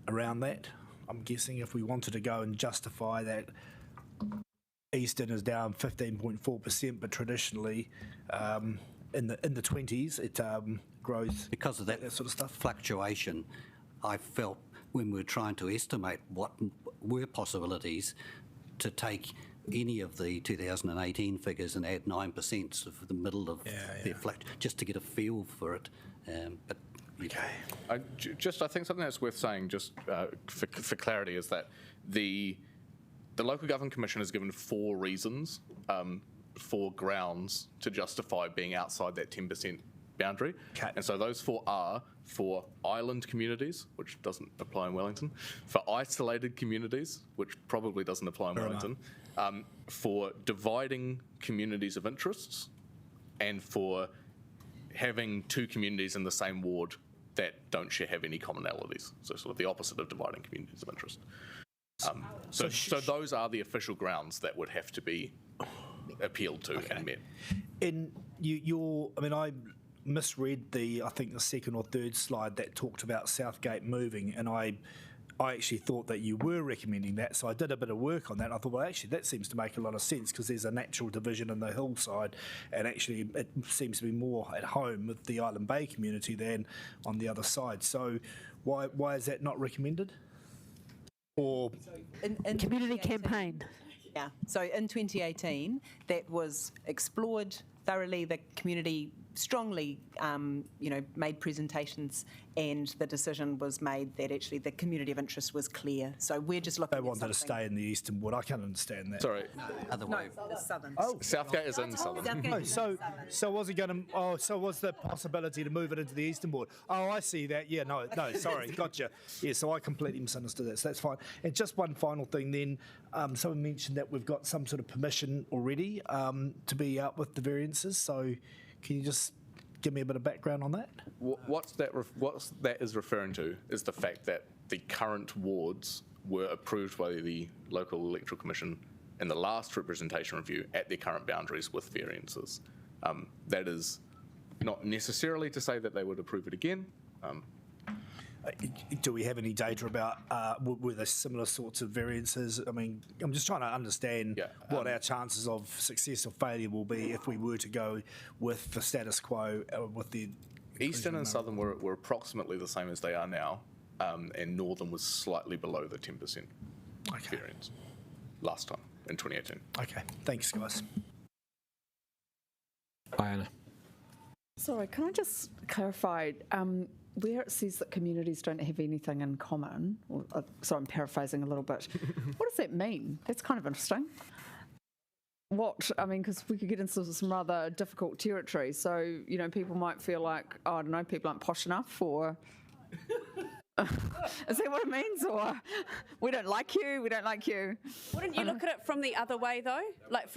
Speaker 13: that. I'm guessing if we wanted to go and justify that Eastern is down 15.4%, but traditionally in the 20s it grows
Speaker 3: because of that
Speaker 13: sort of stuff.
Speaker 3: Fluctuation. I felt when we were trying to estimate what were possibilities to take any of the 2018 figures and add 9% for the middle of their flat, just to get a feel for it. But
Speaker 13: okay.
Speaker 2: I think something that's worth saying, just for clarity, is that the Local Government Commission has given 4 reasons, 4 grounds to justify being outside that 10% boundary.
Speaker 13: Okay.
Speaker 2: And so those 4 are for island communities, which doesn't apply in Wellington, for isolated communities, which probably doesn't apply in Wellington, for dividing communities of interests, and for having 2 communities in the same ward that don't have any commonalities. So sort of the opposite of dividing communities of interest. So those are the official grounds that would have to be appealed to and met.
Speaker 13: And I misread I think the second or third slide that talked about Southgate moving, and I actually thought that you were recommending that, so I did a bit of work on that. I thought, well, actually, that seems to make a lot of sense because there's a natural division in the hillside, and actually it seems to be more at home with the Island Bay community than on the other side. So why is that not recommended? Or
Speaker 7: in
Speaker 8: Community campaign.
Speaker 7: Yeah, so in 2018, that was explored thoroughly. The community strongly, made presentations, and the decision was made that actually the community of interest was clear. So we're just looking.
Speaker 13: They wanted to stay in the eastern ward. I can't understand that.
Speaker 2: Sorry.
Speaker 3: Other way.
Speaker 7: No, the southern.
Speaker 13: Oh,
Speaker 2: Southgate is in southern.
Speaker 13: Oh, so was it going to? So was the possibility to move it into the eastern ward? Oh, I see that. Yeah, no, sorry, gotcha. Yeah, so I completely misunderstood that. So that's fine. And just one final thing, then. Someone mentioned that we've got some sort of permission already to be out with the variances. So, can you just give me a bit of background on that?
Speaker 2: What that is referring to is the fact that the current wards were approved by the local electoral commission in the last representation review at their current boundaries with variances. That is not necessarily to say that they would approve it again.
Speaker 13: Do we have any data about were there similar sorts of variances? I mean, I'm just trying to understand what our chances of success or failure will be if we were to go with the status quo with the
Speaker 2: Eastern and Southern were approximately the same as they are now, and Northern was slightly below the 10% variance last time in 2018.
Speaker 13: Okay, thanks, guys.
Speaker 1: Anna.
Speaker 11: Sorry, can I just clarify? Where it says that communities don't have anything in common, sorry, I'm paraphrasing a little bit, what does that mean? That's kind of interesting. Because we could get into some rather difficult territory. So, people might feel like, I don't know, people aren't posh enough, or is that what it means? Or we don't like you.
Speaker 4: Wouldn't you look at it from the other way though? Like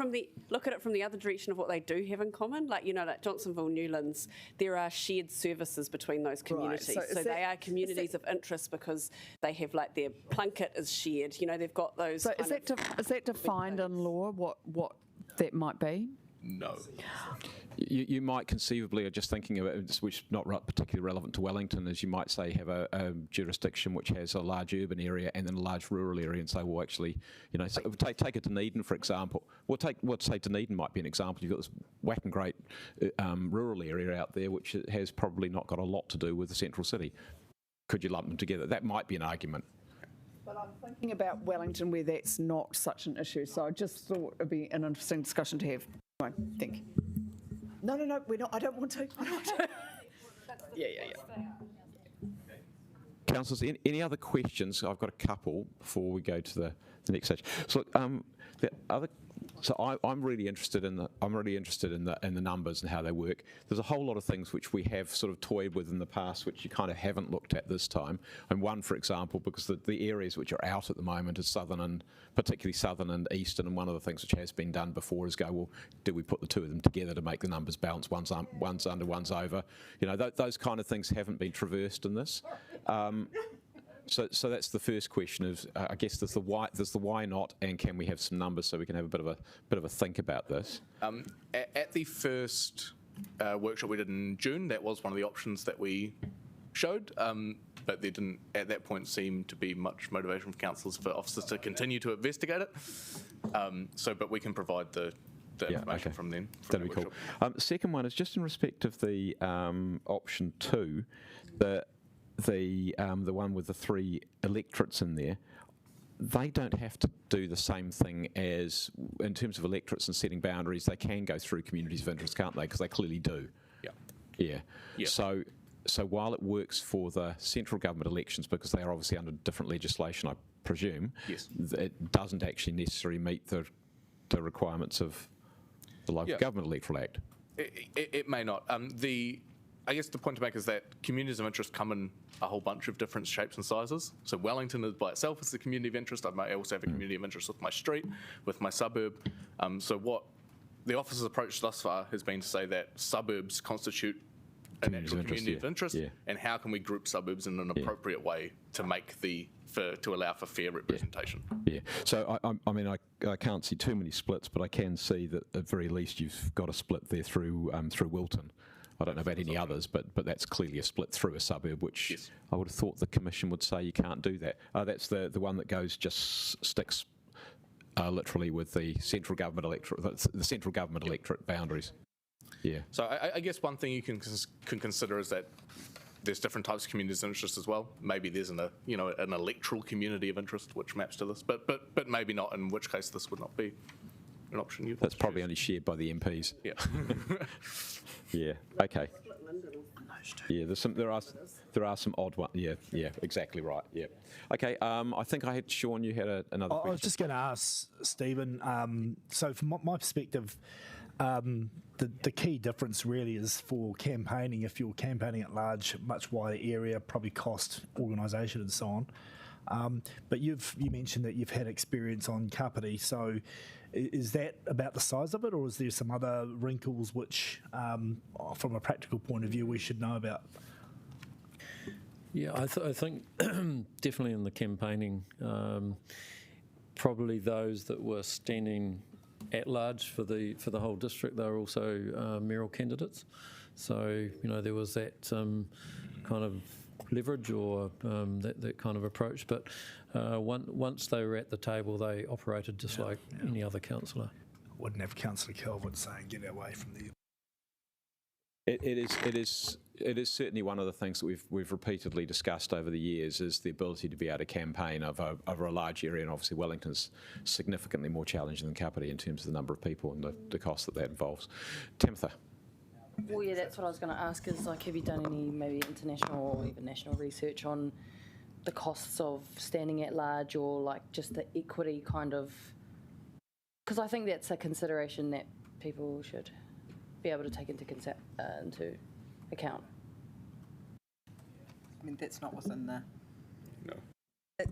Speaker 4: look at it from the other direction of what they do have in common. Like like Johnsonville, Newlands, there are shared services between those communities.
Speaker 11: Right.
Speaker 4: So they are communities of interest because they have their plunket is shared. They've got those.
Speaker 11: So is that defined in law? What that might be?
Speaker 2: No.
Speaker 1: You might conceivably, or just thinking of it, which is not particularly relevant to Wellington, is you might say have a jurisdiction which has a large urban area and then a large rural area, and say, well, actually, so take it to Dunedin, for example. Say Dunedin might be an example. You've got this whacking great rural area out there, which has probably not got a lot to do with the central city. Could you lump them together? That might be an argument.
Speaker 11: But I'm thinking about Wellington where that's not such an issue, so I just thought it'd be an interesting discussion to have. Fine, thank you. No, we're not. I don't want to. Yeah.
Speaker 1: Councillors, any other questions? I've got a couple before we go to the next stage. So, I'm really interested in the numbers and how they work. There's a whole lot of things which we have sort of toyed with in the past, which you kind of haven't looked at this time. And one, for example, because the areas which are out at the moment is particularly southern and eastern. And one of the things which has been done before is go, well, do we put the two of them together to make the numbers balance? One's under, one's over. Those kind of things haven't been traversed in this. So that's the first question. Is I guess there's the why not, and can we have some numbers so we can have a bit of a think about this?
Speaker 2: At the first workshop we did in June, that was one of the options that we showed, but there didn't at that point seem to be much motivation for councillors for officers to continue to investigate it. But we can provide the information from then.
Speaker 1: That'd be cool. Second one is just in respect of the option 2, the one with the 3 electorates in there. They don't have to do the same thing as, in terms of electorates and setting boundaries, they can go through communities of interest, can't they? Because they clearly do. Yeah. So while it works for the central government elections, because they are obviously under different legislation, I presume, it doesn't actually necessarily meet the requirements of the Local Government Electoral Act.
Speaker 2: It may not. I guess the point to make is that communities of interest come in a whole bunch of different shapes and sizes. So Wellington is by itself is the community of interest. I may also have a community of interest with my street, with my suburb. So what the officer's approach thus far has been to say that suburbs constitute an actual community of interest,
Speaker 1: yeah.
Speaker 2: and how can we group suburbs in an appropriate way to make to allow for fair representation.
Speaker 1: Yeah. So I mean I can't see too many splits, but I can see that at very least you've got a split there through Wilton. I don't know about any others, but that's clearly a split through a suburb, which
Speaker 2: Yes.
Speaker 1: I would have thought the Commission would say you can't do that. That's the one that sticks literally with the central government electorate boundaries. Yeah.
Speaker 2: So I guess one thing you can consider is that there's different types of communities of interest as well. Maybe there's an electoral community of interest which maps to this, but maybe not. In which case, this would not be an option.
Speaker 1: That's probably only shared by the MPs.
Speaker 2: Yeah.
Speaker 1: Yeah. Okay. Yeah. There are some odd ones. Yeah. Yeah. Exactly right. Yeah. Okay. I think I had Sean. You had another question.
Speaker 13: I was just going to ask Stephen. So from my perspective, the key difference really is for campaigning. If you're campaigning at large, much wider area, probably cost, organisation and so on. But you mentioned that you've had experience on Kapiti. So is that about the size of it, or is there some other wrinkles which, from a practical point of view, we should know about?
Speaker 12: Yeah, I think definitely in the campaigning, probably those that were standing at large for the whole district, they were also mayoral candidates. So there was that kind of leverage or that kind of approach. But once they were at the table, they operated just like any other councillor.
Speaker 13: Wouldn't have Councillor Kelvin saying get away from the.
Speaker 1: It is certainly one of the things that we've repeatedly discussed over the years is the ability to be able to campaign over a large area, and obviously Wellington's significantly more challenging than Kapiti in terms of the number of people and the cost that involves. Tamitha.
Speaker 10: Well, yeah, that's what I was going to ask is, like, have you done any maybe international or even national research on the costs of standing at large, or like just the equity kind of, because I think that's a consideration that people should be able to take into account.
Speaker 7: I mean, that's not within the.
Speaker 2: No.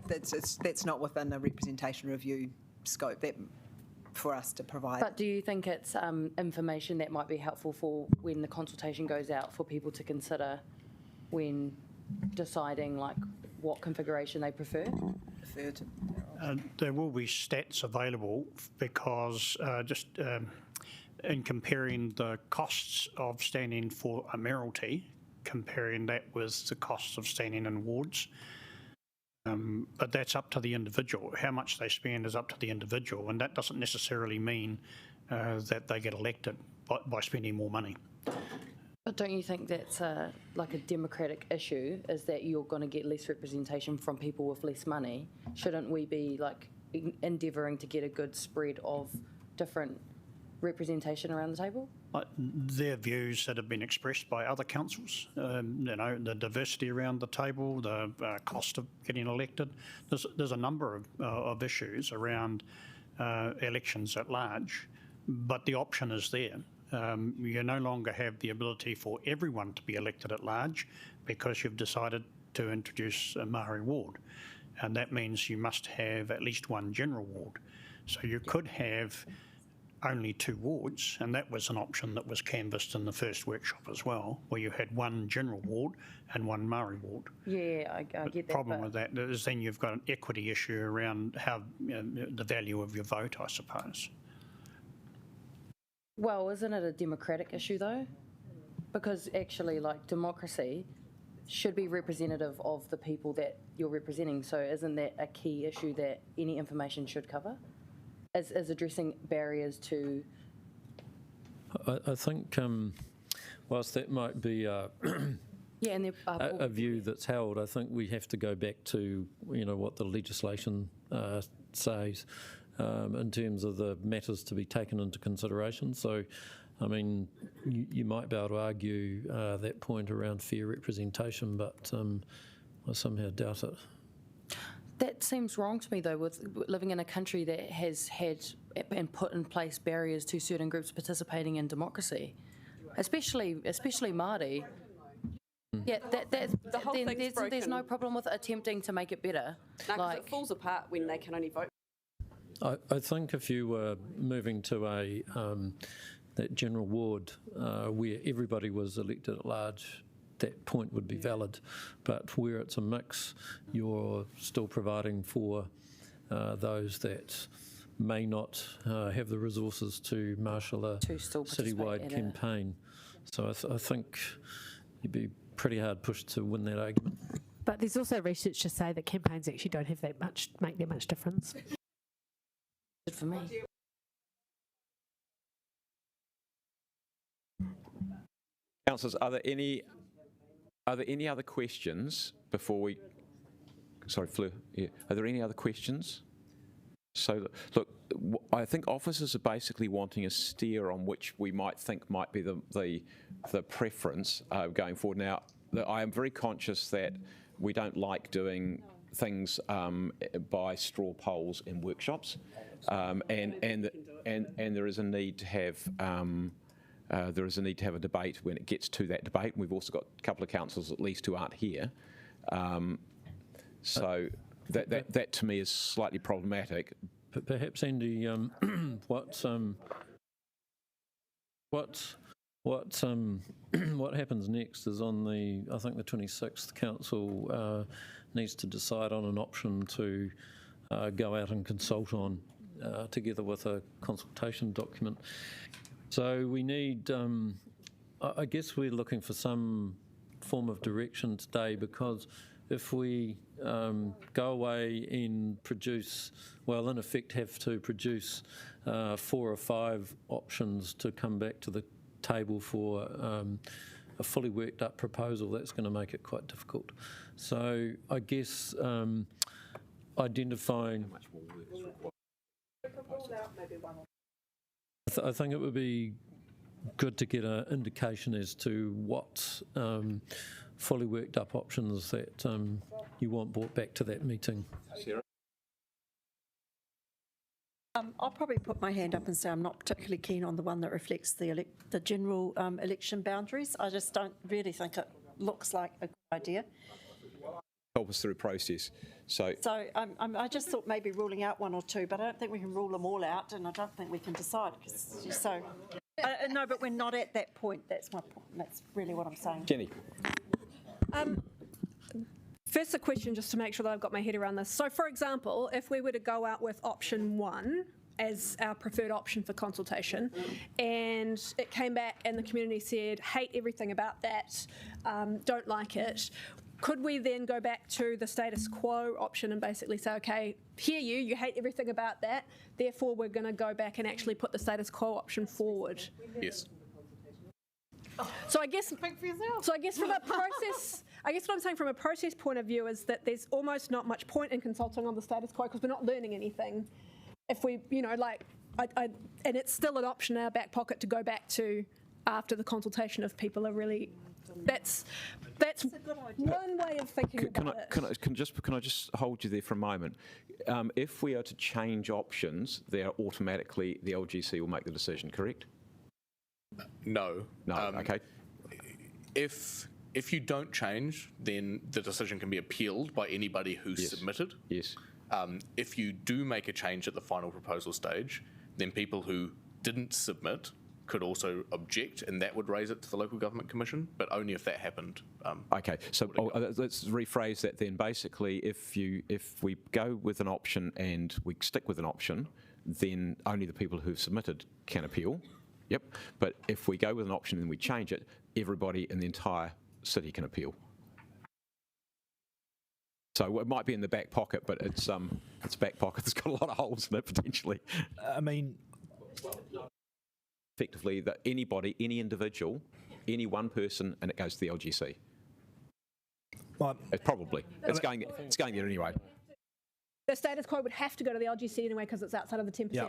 Speaker 7: That's not within the representation review scope that for us to provide.
Speaker 10: But do you think it's information that might be helpful for when the consultation goes out for people to consider when deciding like what configuration they prefer?
Speaker 5: There will be stats available because in comparing the costs of standing for a mayoralty, comparing that with the costs of standing in wards. But that's up to the individual. How much they spend is up to the individual, and that doesn't necessarily mean that they get elected by spending more money.
Speaker 10: But don't you think that's like a democratic issue, is that you're going to get less representation from people with less money? Shouldn't we be like endeavouring to get a good spread of different representation around the table?
Speaker 5: Their views that have been expressed by other councils, the diversity around the table, the cost of getting elected. There's a number of issues around elections at large, but the option is there. You no longer have the ability for everyone to be elected at large because you've decided to introduce a Maori ward, and that means you must have at least one general ward. So you could have only 2 wards, and that was an option that was canvassed in the first workshop as well, where you had 1 general ward and 1 Maori ward.
Speaker 10: Yeah, I get that.
Speaker 5: The problem with that is then you've got an equity issue around how the value of your vote, I suppose.
Speaker 10: Well, isn't it a democratic issue though? Because actually, like, democracy should be representative of the people that you're representing. So isn't that a key issue that any information should cover? As addressing barriers to.
Speaker 12: I think whilst that might be a view that's held, I think we have to go back to what the legislation says in terms of the matters to be taken into consideration. So, I mean, you might be able to argue that point around fair representation, but I somehow doubt it.
Speaker 10: That seems wrong to me, though, with living in a country that has had and put in place barriers to certain groups participating in democracy, especially Māori. Yeah,
Speaker 4: The whole thing's broken.
Speaker 10: There's no problem with attempting to make it better.
Speaker 4: No, because it falls apart when they can only vote.
Speaker 12: I think if you were moving to a that general ward where everybody was elected at large, that point would be valid. But where it's a mix, you're still providing for those that may not have the resources to marshal a citywide campaign. So I think you'd be pretty hard pushed to win that argument.
Speaker 8: But there's also research to say that campaigns actually don't have make that much difference.
Speaker 10: Good for me.
Speaker 1: Councillors, are there any other questions before we? Sorry, Fleur. Yeah. Are there any other questions? So, look, I think officers are basically wanting a steer on which we might think might be the preference going forward. Now, I am very conscious that we don't like doing things by straw polls in workshops, and there is a need to have. There is a need to have a debate when it gets to that debate. We've also got a couple of councillors at least who aren't here. So that to me is slightly problematic.
Speaker 12: But perhaps, Andy, what happens next is on I think the 26th, council needs to decide on an option to go out and consult on, together with a consultation document. So we need, I guess we're looking for some form of direction today, because if we go away and produce, well, in effect have to produce 4 or 5 options to come back to the table for a fully worked up proposal, that's going to make it quite difficult. So I guess identifying... I think it would be good to get an indication as to what fully worked up options that you want brought back to that meeting.
Speaker 1: Sarah?
Speaker 14: I'll probably put my hand up and say I'm not particularly keen on the one that reflects the general election boundaries. I just don't really think it looks like a good idea.
Speaker 1: Help us through a process. So
Speaker 14: I just thought maybe ruling out 1 or 2, but I don't think we can rule them all out, and I don't think we can decide. No, but we're not at that point. That's my point. That's really what I'm saying.
Speaker 1: Jenny.
Speaker 15: First, a question just to make sure that I've got my head around this. So, for example, if we were to go out with option 1 as our preferred option for consultation, and it came back and the community said, hate everything about that, don't like it, could we then go back to the status quo option and basically say, okay, hear you hate everything about that, therefore we're going to go back and actually put the status quo option forward?
Speaker 2: Yes.
Speaker 15: So I guess from a process, I guess what I'm saying from a process point of view is that there's almost not much point in consulting on the status quo because we're not learning anything. If we, and it's still an option in our back pocket to go back to after the consultation if people are really. That's one way of thinking about it.
Speaker 1: Can I just hold you there for a moment? If we are to change options, automatically the LGC will make the decision, correct?
Speaker 2: No.
Speaker 1: No. Okay.
Speaker 2: If you don't change, then the decision can be appealed by anybody who submitted.
Speaker 1: Yes.
Speaker 2: If you do make a change at the final proposal stage, then people who didn't submit could also object, and that would raise it to the Local Government Commission, but only if that happened.
Speaker 1: Okay, so let's rephrase that then. Basically, if we go with an option and we stick with an option, then only the people who've submitted can appeal. Yep. But if we go with an option and we change it, everybody in the entire city can appeal. So it might be in the back pocket, but it's back pocket that's got a lot of holes in it potentially.
Speaker 13: I mean,
Speaker 1: effectively, that anybody, any individual, any one person, and it goes to the LGC.
Speaker 13: Well,
Speaker 1: it's going there anyway.
Speaker 15: The status quo would have to go to the LGC anyway because it's outside of the 10%.
Speaker 13: Yeah.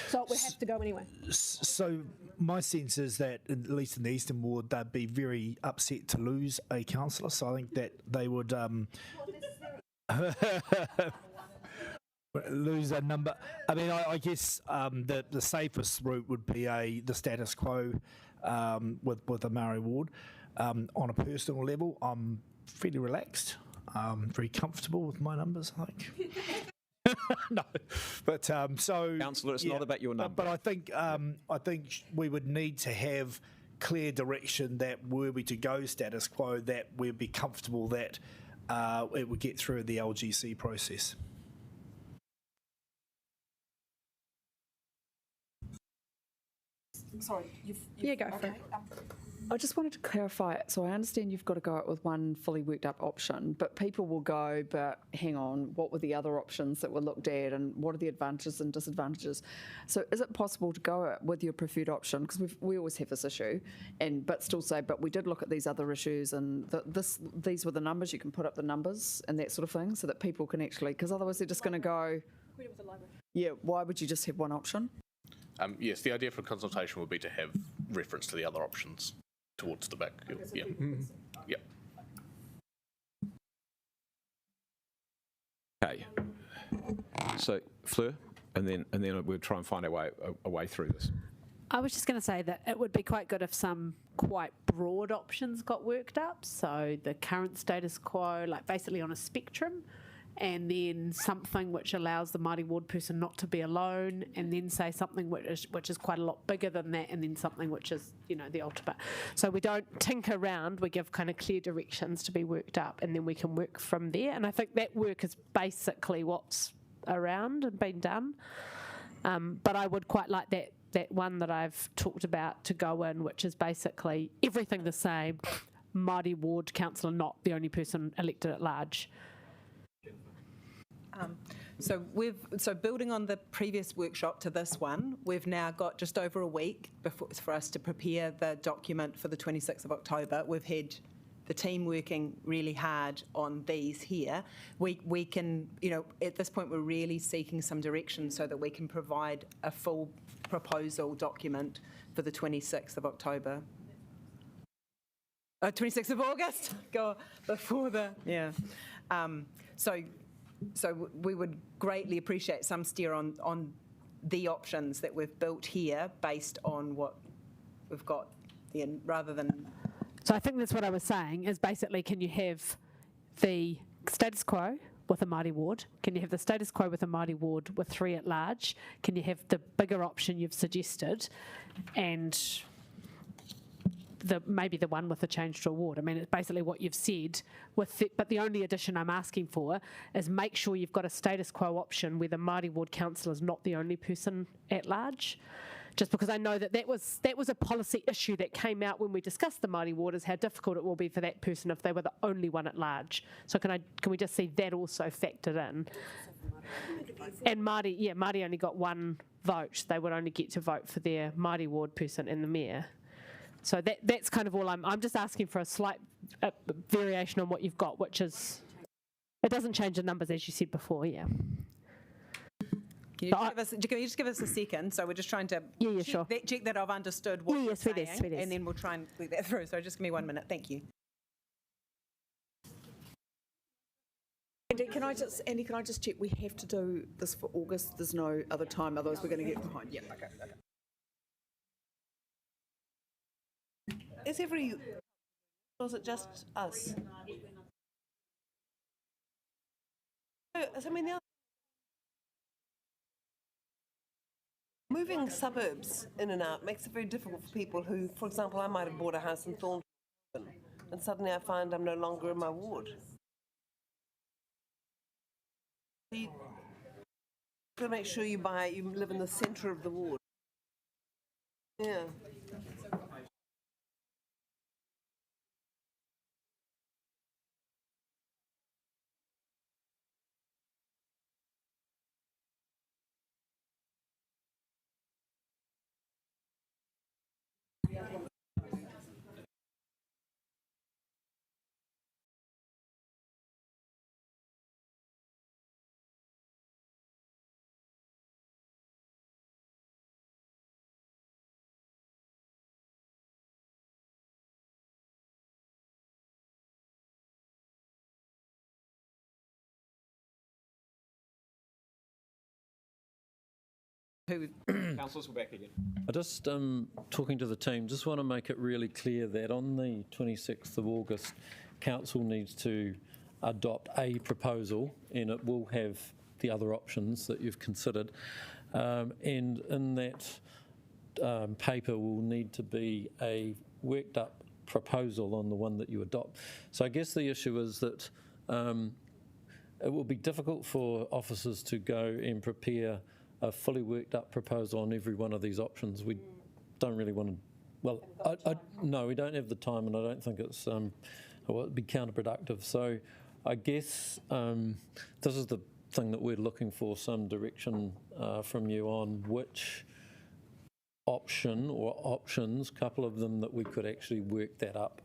Speaker 15: So it would have to go anyway.
Speaker 13: So my sense is that, at least in the Eastern Ward, they'd be very upset to lose a councillor. So I think that they would lose a number. I mean, I guess the safest route would be the status quo with the Maori Award. On a personal level, I'm fairly relaxed. Very comfortable with my numbers, I think. No, but so
Speaker 1: Councillor, it's not about your number.
Speaker 13: But I think we would need to have clear direction that were we to go status quo, that we'd be comfortable that it would get through the LGC process.
Speaker 14: Sorry,
Speaker 15: Yeah, go for it.
Speaker 11: I just wanted to clarify it. So I understand you've got to go out with one fully worked up option, but people will go, but hang on, what were the other options that were looked at and what are the advantages and disadvantages? So is it possible to go with your preferred option? Because we always have this issue, but still say, but we did look at these other issues and these were the numbers, you can put up the numbers and that sort of thing so that people can actually, because otherwise they're just going to go, yeah, why would you just have one option?
Speaker 2: Yes, the idea for consultation would be to have reference to the other options towards the back. Yeah. Yeah.
Speaker 1: Okay. So Fleur, and then we'll try and find a way through this.
Speaker 8: I was just going to say that it would be quite good if some quite broad options got worked up. So the current status quo, like basically on a spectrum, and then something which allows the Māori ward person not to be alone, and then say something which is quite a lot bigger than that, and then something which is, the ultimate. So we don't tinker around, we give kind of clear directions to be worked up, and then we can work from there. And I think that work is basically what's around and been done. But I would quite like that one that I've talked about to go in, which is basically everything the same, Māori ward councillor not the only person elected at large.
Speaker 7: So building on the previous workshop to this one, we've now got just over a week for us to prepare the document for the 26th of October. We've had the team working really hard on these here. We can, at this point, we're really seeking some direction so that we can provide a full proposal document for the 26th of October. 26th of August, go before the, yeah. So we would greatly appreciate some steer on the options that we've built here based on what we've got, rather than...
Speaker 8: So I think that's what I was saying, is basically can you have the status quo with a Māori ward? Can you have the status quo with a Māori ward with 3 at large? Can you have the bigger option you've suggested and maybe the one with the change to a ward? I mean, it's basically what you've said, but the only addition I'm asking for is make sure you've got a status quo option where the Māori ward councillor is not the only person at large. Just because I know that was a policy issue that came out when we discussed the Māori ward, is how difficult it will be for that person if they were the only one at large. So can we just see that also factored in? And Māori only got 1 vote. They would only get to vote for their Māori ward person and the mayor. So that's kind of all I'm just asking for, a slight variation on what you've got, which is, it doesn't change the numbers as you said before, yeah.
Speaker 7: Can you just give us a second? So we're just trying to check that I've understood what you're saying, and then we'll try and work that through. So just give me 1 minute. Thank you.
Speaker 11: Andy, can I just check? We have to do this for August. There's no other time, otherwise we're going to get behind. Yeah. Okay.
Speaker 6: Or is it just us? I mean, moving suburbs in and out makes it very difficult for people who, for example, I might have bought a house in Thornton and suddenly I find I'm no longer in my ward. You've got to make sure you live in the centre of the ward. Yeah.
Speaker 1: Councillors, we're back again.
Speaker 12: I just, talking to the team, just want to make it really clear that on the 26th of August, Council needs to adopt a proposal, and it will have the other options that you've considered. And in that paper will need to be a worked up proposal on the one that you adopt. So I guess the issue is that it will be difficult for officers to go and prepare a fully worked up proposal on every one of these options. We don't really want to, well, no, we don't have the time, and I don't think it's, well, it'd be counterproductive. So I guess this is the thing that we're looking for, some direction from you on which option or options, a couple of them, that we could actually work that up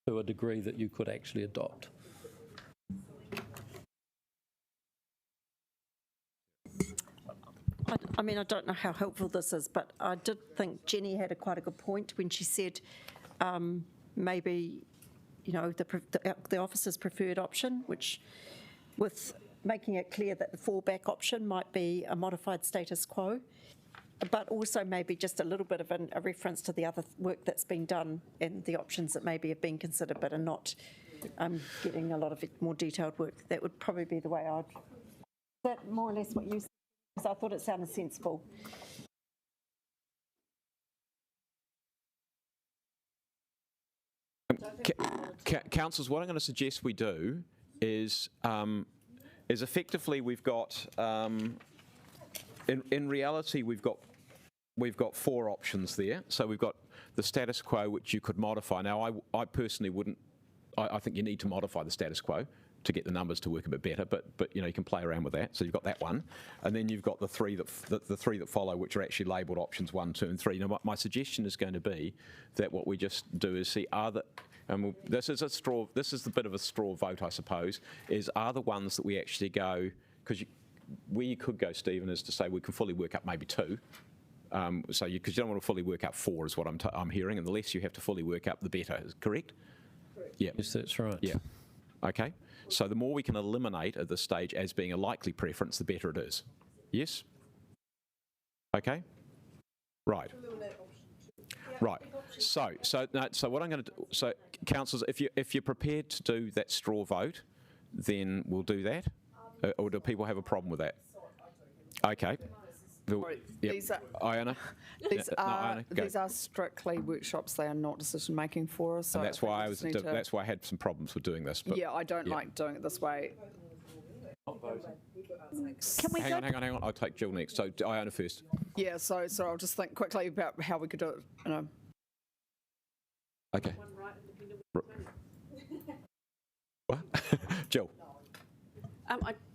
Speaker 12: to a degree that you could actually adopt.
Speaker 14: I mean, I don't know how helpful this is, but I did think Jenny had quite a good point when she said maybe, you know, the officer's preferred option, which with making it clear that the fallback option might be a modified status quo, but also maybe just a little bit of a reference to the other work that's been done and the options that maybe have been considered but are not getting a lot of more detailed work. That would probably be the way I'd... Is that more or less what you said? Because I thought it sounded sensible.
Speaker 1: Councillors, what I'm going to suggest we do is effectively we've got, in reality, we've got 4 options there. So we've got the status quo, which you could modify. Now, I personally wouldn't. I think you need to modify the status quo to get the numbers to work a bit better. But you know, you can play around with that. So you've got that one, and then you've got the three that follow, which are actually labelled options 1, 2, and 3. Now, my suggestion is going to be that what we just do is see this is the bit of a straw vote, I suppose. Are the ones that we actually go, because where you could go, Stephen, is to say we can fully work up maybe 2. Because you don't want to fully work out 4 is what I'm hearing, and the less you have to fully work up, the better. Is correct? Yeah.
Speaker 12: Yes, that's right.
Speaker 1: Yeah. Okay. So the more we can eliminate at this stage as being a likely preference, the better it is. Yes? Okay? Right. Right. So what I'm going to do, so councillors, if you're prepared to do that straw vote, then we'll do that. Or do people have a problem with that? Okay.
Speaker 11: Sorry,
Speaker 1: Yep.
Speaker 11: these are,
Speaker 1: Iona?
Speaker 11: these
Speaker 1: Iona, go.
Speaker 11: these are strictly workshops. They are not decision making for us. So
Speaker 1: And that's why that's why I had some problems with doing this. But
Speaker 11: yeah, I don't like doing it this way.
Speaker 8: Can we
Speaker 1: hang on. I'll take Jill next. So Iona first.
Speaker 11: Yeah, so I'll just think quickly about how we could do it. You know.
Speaker 1: Okay. What? Jill.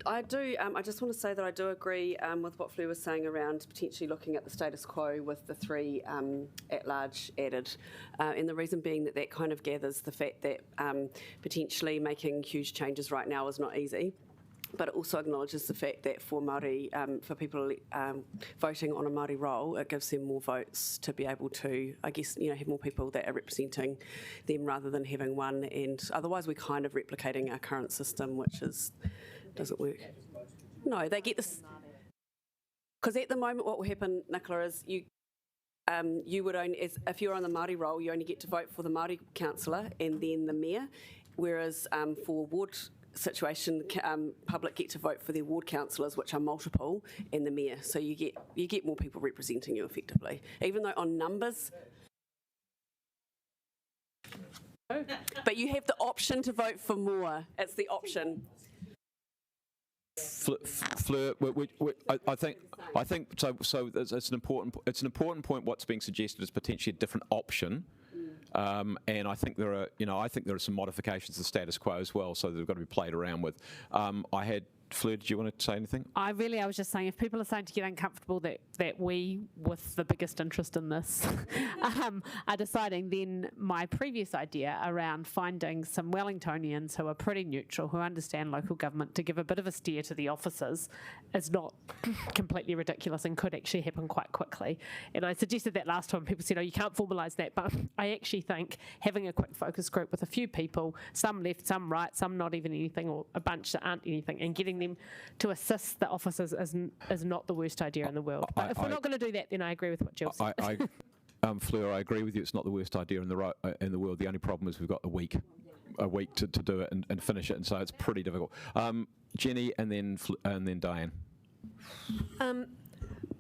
Speaker 4: I do. I just want to say that I do agree with what Fleur was saying around potentially looking at the status quo with the 3 at large added, and the reason being that kind of gathers the fact that potentially making huge changes right now is not easy. But it also acknowledges the fact that for Māori, for people voting on a Māori role, it gives them more votes to be able to, I guess, you know, have more people that are representing them rather than having one. And otherwise, we're kind of replicating our current system, which doesn't work. No, they get this because at the moment, what will happen, Nicola, is you would only, if you're on the Māori role, you only get to vote for the Māori councillor and then the mayor, whereas for ward situation, public get to vote for their ward councillors, which are multiple, and the mayor. So you get more people representing you effectively, even though on numbers. But you have the option to vote for more. It's the option.
Speaker 1: Fleur, I think so. It's an important point. What's being suggested is potentially a different option. And I think there are some modifications to the status quo as well, so they've got to be played around with. Fleur, did you want to say anything?
Speaker 8: I was just saying, if people are starting to get uncomfortable that we, with the biggest interest in this, are deciding, then my previous idea around finding some Wellingtonians who are pretty neutral, who understand local government, to give a bit of a steer to the officers is not completely ridiculous and could actually happen quite quickly. And I suggested that last time. People said, oh, you can't formalise that, but I actually think having a quick focus group with a few people, some left, some right, some not even anything, or a bunch that aren't anything, and getting them to assist the officers is not the worst idea in the world. But if we're not going to do that, then I agree with what Jill said.
Speaker 1: Fleur, I agree with you. It's not the worst idea in the world. The only problem is we've got a week. a week to do it and finish it, and so it's pretty difficult. Jenny, and then Diane.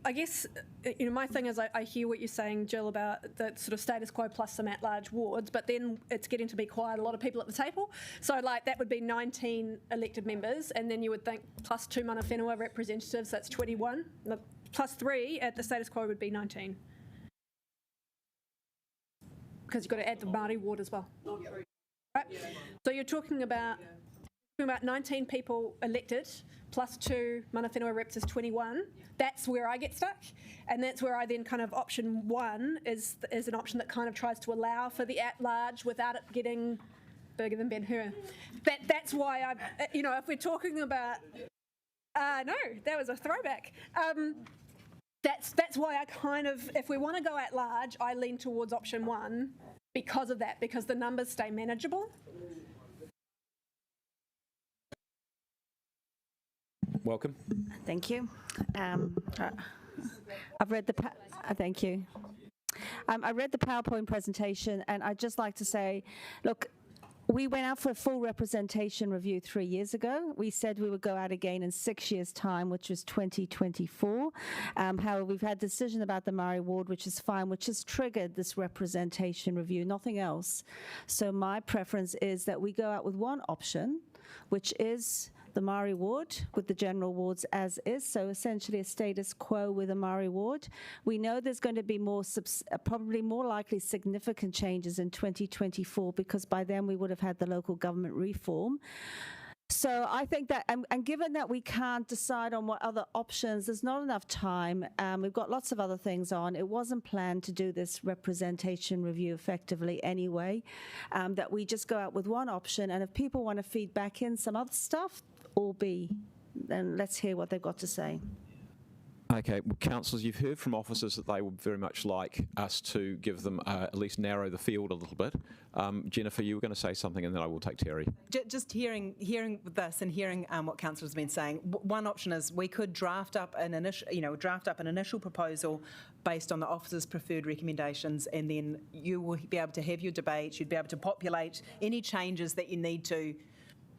Speaker 15: I guess, my thing is I hear what you're saying, Jill, about the sort of status quo plus some at-large wards, but then it's getting to be quite a lot of people at the table. So, that would be 19 elected members, and then you would think plus 2 mana whenua representatives, that's 21. Plus 3 at the status quo would be 19. Because you've got to add the Maori ward as well. Right? So you're talking about 19 people elected, plus 2 mana whenua reps is 21. That's where I get stuck. And that's where I then kind of option 1 is an option that kind of tries to allow for the at-large without it getting bigger than Ben Hur. That's why if we're talking about, no, that was a throwback. That's why I kind of, if we want to go at large, I lean towards option 1 because of that, because the numbers stay manageable.
Speaker 1: Welcome.
Speaker 16: Thank you. I've read the. Thank you. I read the PowerPoint presentation, and I'd just like to say, look. We went out for a full representation review 3 years ago. We said we would go out again in 6 years' time, which was 2024. However, we've had a decision about the Maori Award, which is fine, which has triggered this representation review, nothing else. So my preference is that we go out with one option, which is the Maori Ward with the general wards as is, so essentially a status quo with a Maori Ward. We know there's going to be probably more likely significant changes in 2024 because by then we would have had the local government reform. So I think that, and given that we can't decide on what other options, there's not enough time. We've got lots of other things on. It wasn't planned to do this representation review effectively anyway, that we just go out with one option. And if people want to feed back in some other stuff, then let's hear what they've got to say.
Speaker 1: Okay, well, councillors, you've heard from officers that they would very much like us to give them at least narrow the field a little bit. Jennifer, you were going to say something, and then I will take Terry.
Speaker 7: Just hearing this and hearing what councillors have been saying, one option is we could draft up an initial proposal based on the officers' preferred recommendations, and then you will be able to have your debate. You'd be able to populate any changes that you need to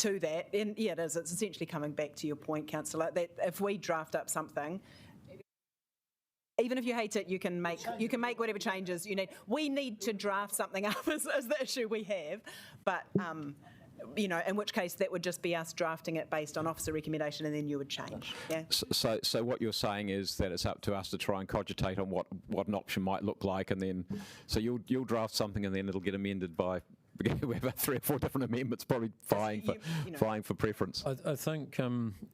Speaker 7: that. And yeah, it's essentially coming back to your point, councillor, that if we draft up something, even if you hate it, you can make whatever changes you need. We need to draft something up is the issue we have, but in which case that would just be us drafting it based on officer recommendation, and then you would change. Yeah.
Speaker 1: So what you're saying is that it's up to us to try and cogitate on what an option might look like, and then so you'll draft something, and then it'll get amended by. We have 3 or 4 different amendments, probably vying for preference.
Speaker 12: I think,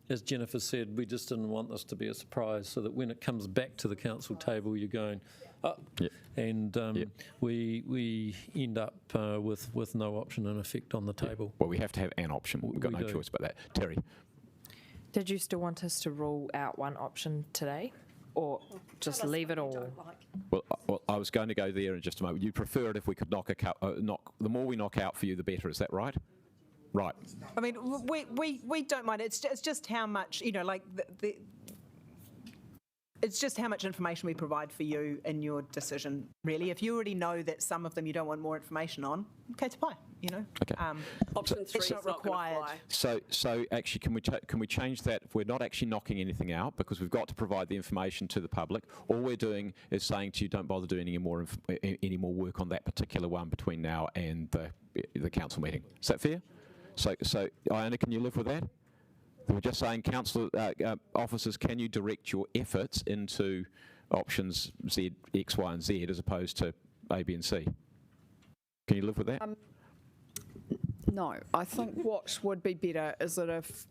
Speaker 12: as Jennifer said, we just didn't want this to be a surprise, so that when it comes back to the council table, you're going, and we end up with no option in effect on the table.
Speaker 1: Well, we have to have an option. We've got no choice about that. Terry.
Speaker 17: Did you still want us to rule out one option today, or just leave it all?
Speaker 1: Well, I was going to go there in just a moment. You'd prefer it if we could knock the more we knock out for you, the better. Is that right? Right.
Speaker 7: I mean, we don't mind. It's just how much, it's just how much information we provide for you in your decision, really. If you already know that some of them you don't want more information on, okay, to buy,
Speaker 1: Okay.
Speaker 4: Option 3 is not
Speaker 7: required.
Speaker 1: So actually, can we change that? If we're not actually knocking anything out, because we've got to provide the information to the public. All we're doing is saying to you, don't bother doing any more work on that particular one between now and the council meeting. Is that fair? So Iona, can you live with that? We're just saying, council officers, can you direct your efforts into options Z, X, Y, and Z as opposed to A, B, and C? Can you live with that?
Speaker 11: No, I think what would be better is that if,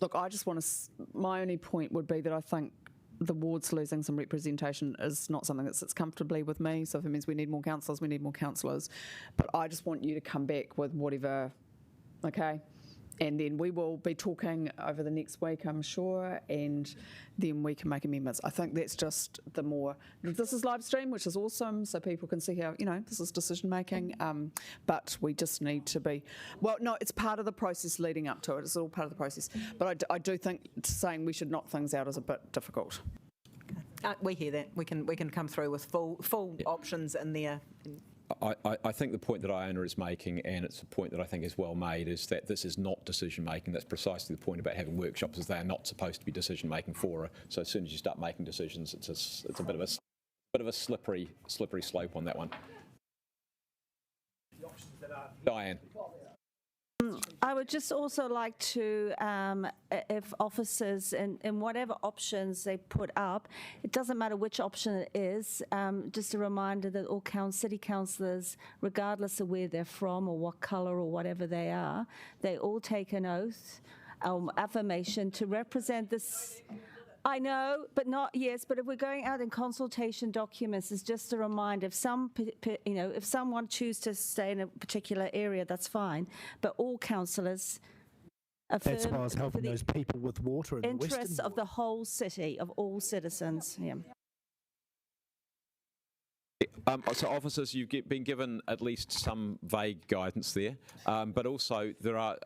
Speaker 11: look, I just want to, my only point would be that I think the ward's losing some representation is not something that sits comfortably with me. So if it means we need more councillors, we need more councillors. But I just want you to come back with whatever, okay? And then we will be talking over the next week, I'm sure, and then we can make amendments. I think that's just the more... This is live stream, which is awesome, so people can see how, this is decision making, but we just need to be... Well, no, it's part of the process leading up to it. It's all part of the process. But I do think saying we should knock things out is a bit difficult.
Speaker 7: We hear that. We can come through with full options in there.
Speaker 1: I think the point that Iona is making, and it's a point that I think is well made, is that this is not decision making. That's precisely the point about having workshops, is they are not supposed to be decision making for her. So as soon as you start making decisions, it's a bit of a slippery slope on that one. Diane.
Speaker 16: I would just also like to, if officers in whatever options they put up, it doesn't matter which option it is, just a reminder that all city councillors, regardless of where they're from or what colour or whatever they are, they all take an oath, affirmation to represent this. I know, but not, yes, but if we're going out in consultation documents, it's just a reminder, if if someone chooses to stay in a particular area, that's fine, but all councillors affirm.
Speaker 13: That's why I was helping those people with water in the Western
Speaker 16: interests of the whole city, of all citizens, yeah.
Speaker 1: So officers, you've been given at least some vague guidance there, but also there are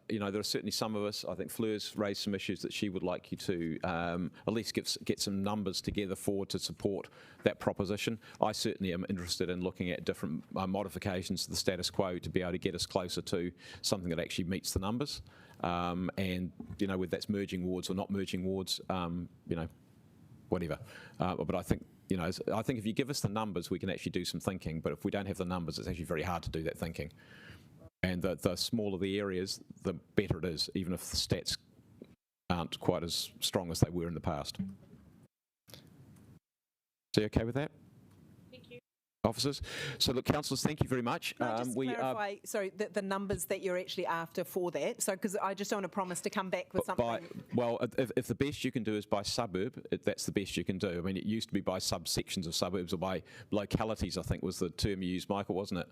Speaker 1: certainly some of us. I think Fleur's raised some issues that she would like you to at least get some numbers together to support that proposition. I certainly am interested in looking at different modifications to the status quo to be able to get us closer to something that actually meets the numbers, and whether that's merging wards or not merging wards, whatever. But I think. I think if you give us the numbers, we can actually do some thinking. But if we don't have the numbers, it's actually very hard to do that thinking. And the smaller the areas, the better it is, even if the stats aren't quite as strong as they were in the past. So you okay with that?
Speaker 15: Thank you.
Speaker 1: Officers. So look, councillors, thank you very much.
Speaker 7: Can I just clarify, sorry, the numbers that you're actually after for that? So, because I just don't want to promise to come back with something.
Speaker 1: If the best you can do is by suburb, that's the best you can do. I mean, it used to be by subsections of suburbs or by localities, I think was the term you used, Michael, wasn't it?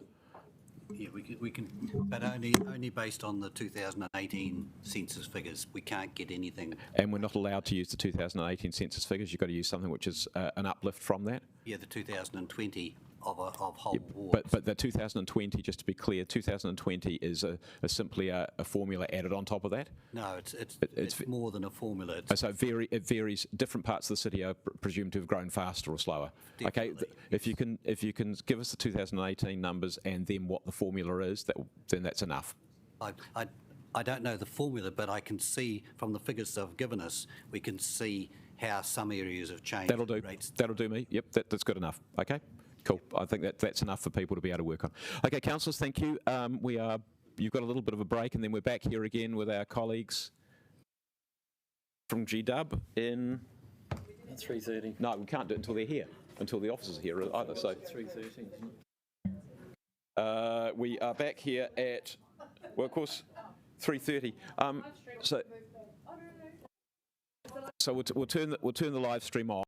Speaker 3: Yeah, we can, but only based on the 2018 census figures. We can't get anything.
Speaker 1: And we're not allowed to use the 2018 census figures. You've got to use something which is an uplift from that.
Speaker 3: Yeah, the 2020 of whole wards.
Speaker 1: But the 2020, just to be clear, 2020 is simply a formula added on top of that.
Speaker 3: No, it's more than a formula.
Speaker 1: So it varies. Different parts of the city are presumed to have grown faster or slower.
Speaker 3: Definitely.
Speaker 1: Okay, if you can give us the 2018 numbers and then what the formula is, then that's enough.
Speaker 3: I don't know the formula, but I can see from the figures they've given us, we can see how some areas have changed.
Speaker 1: That'll do. That'll do me. Yep, that's good enough. Okay. Cool. I think that's enough for people to be able to work on. Okay, councillors, thank you. You've got a little bit of a break, and then we're back here again with our colleagues from GW in
Speaker 12: 3:30.
Speaker 1: No, we can't do it until they're here, until the officers are here either. So
Speaker 12: 3:30.
Speaker 1: We are back here at, well, of course, 3:30. So we'll turn the live stream off.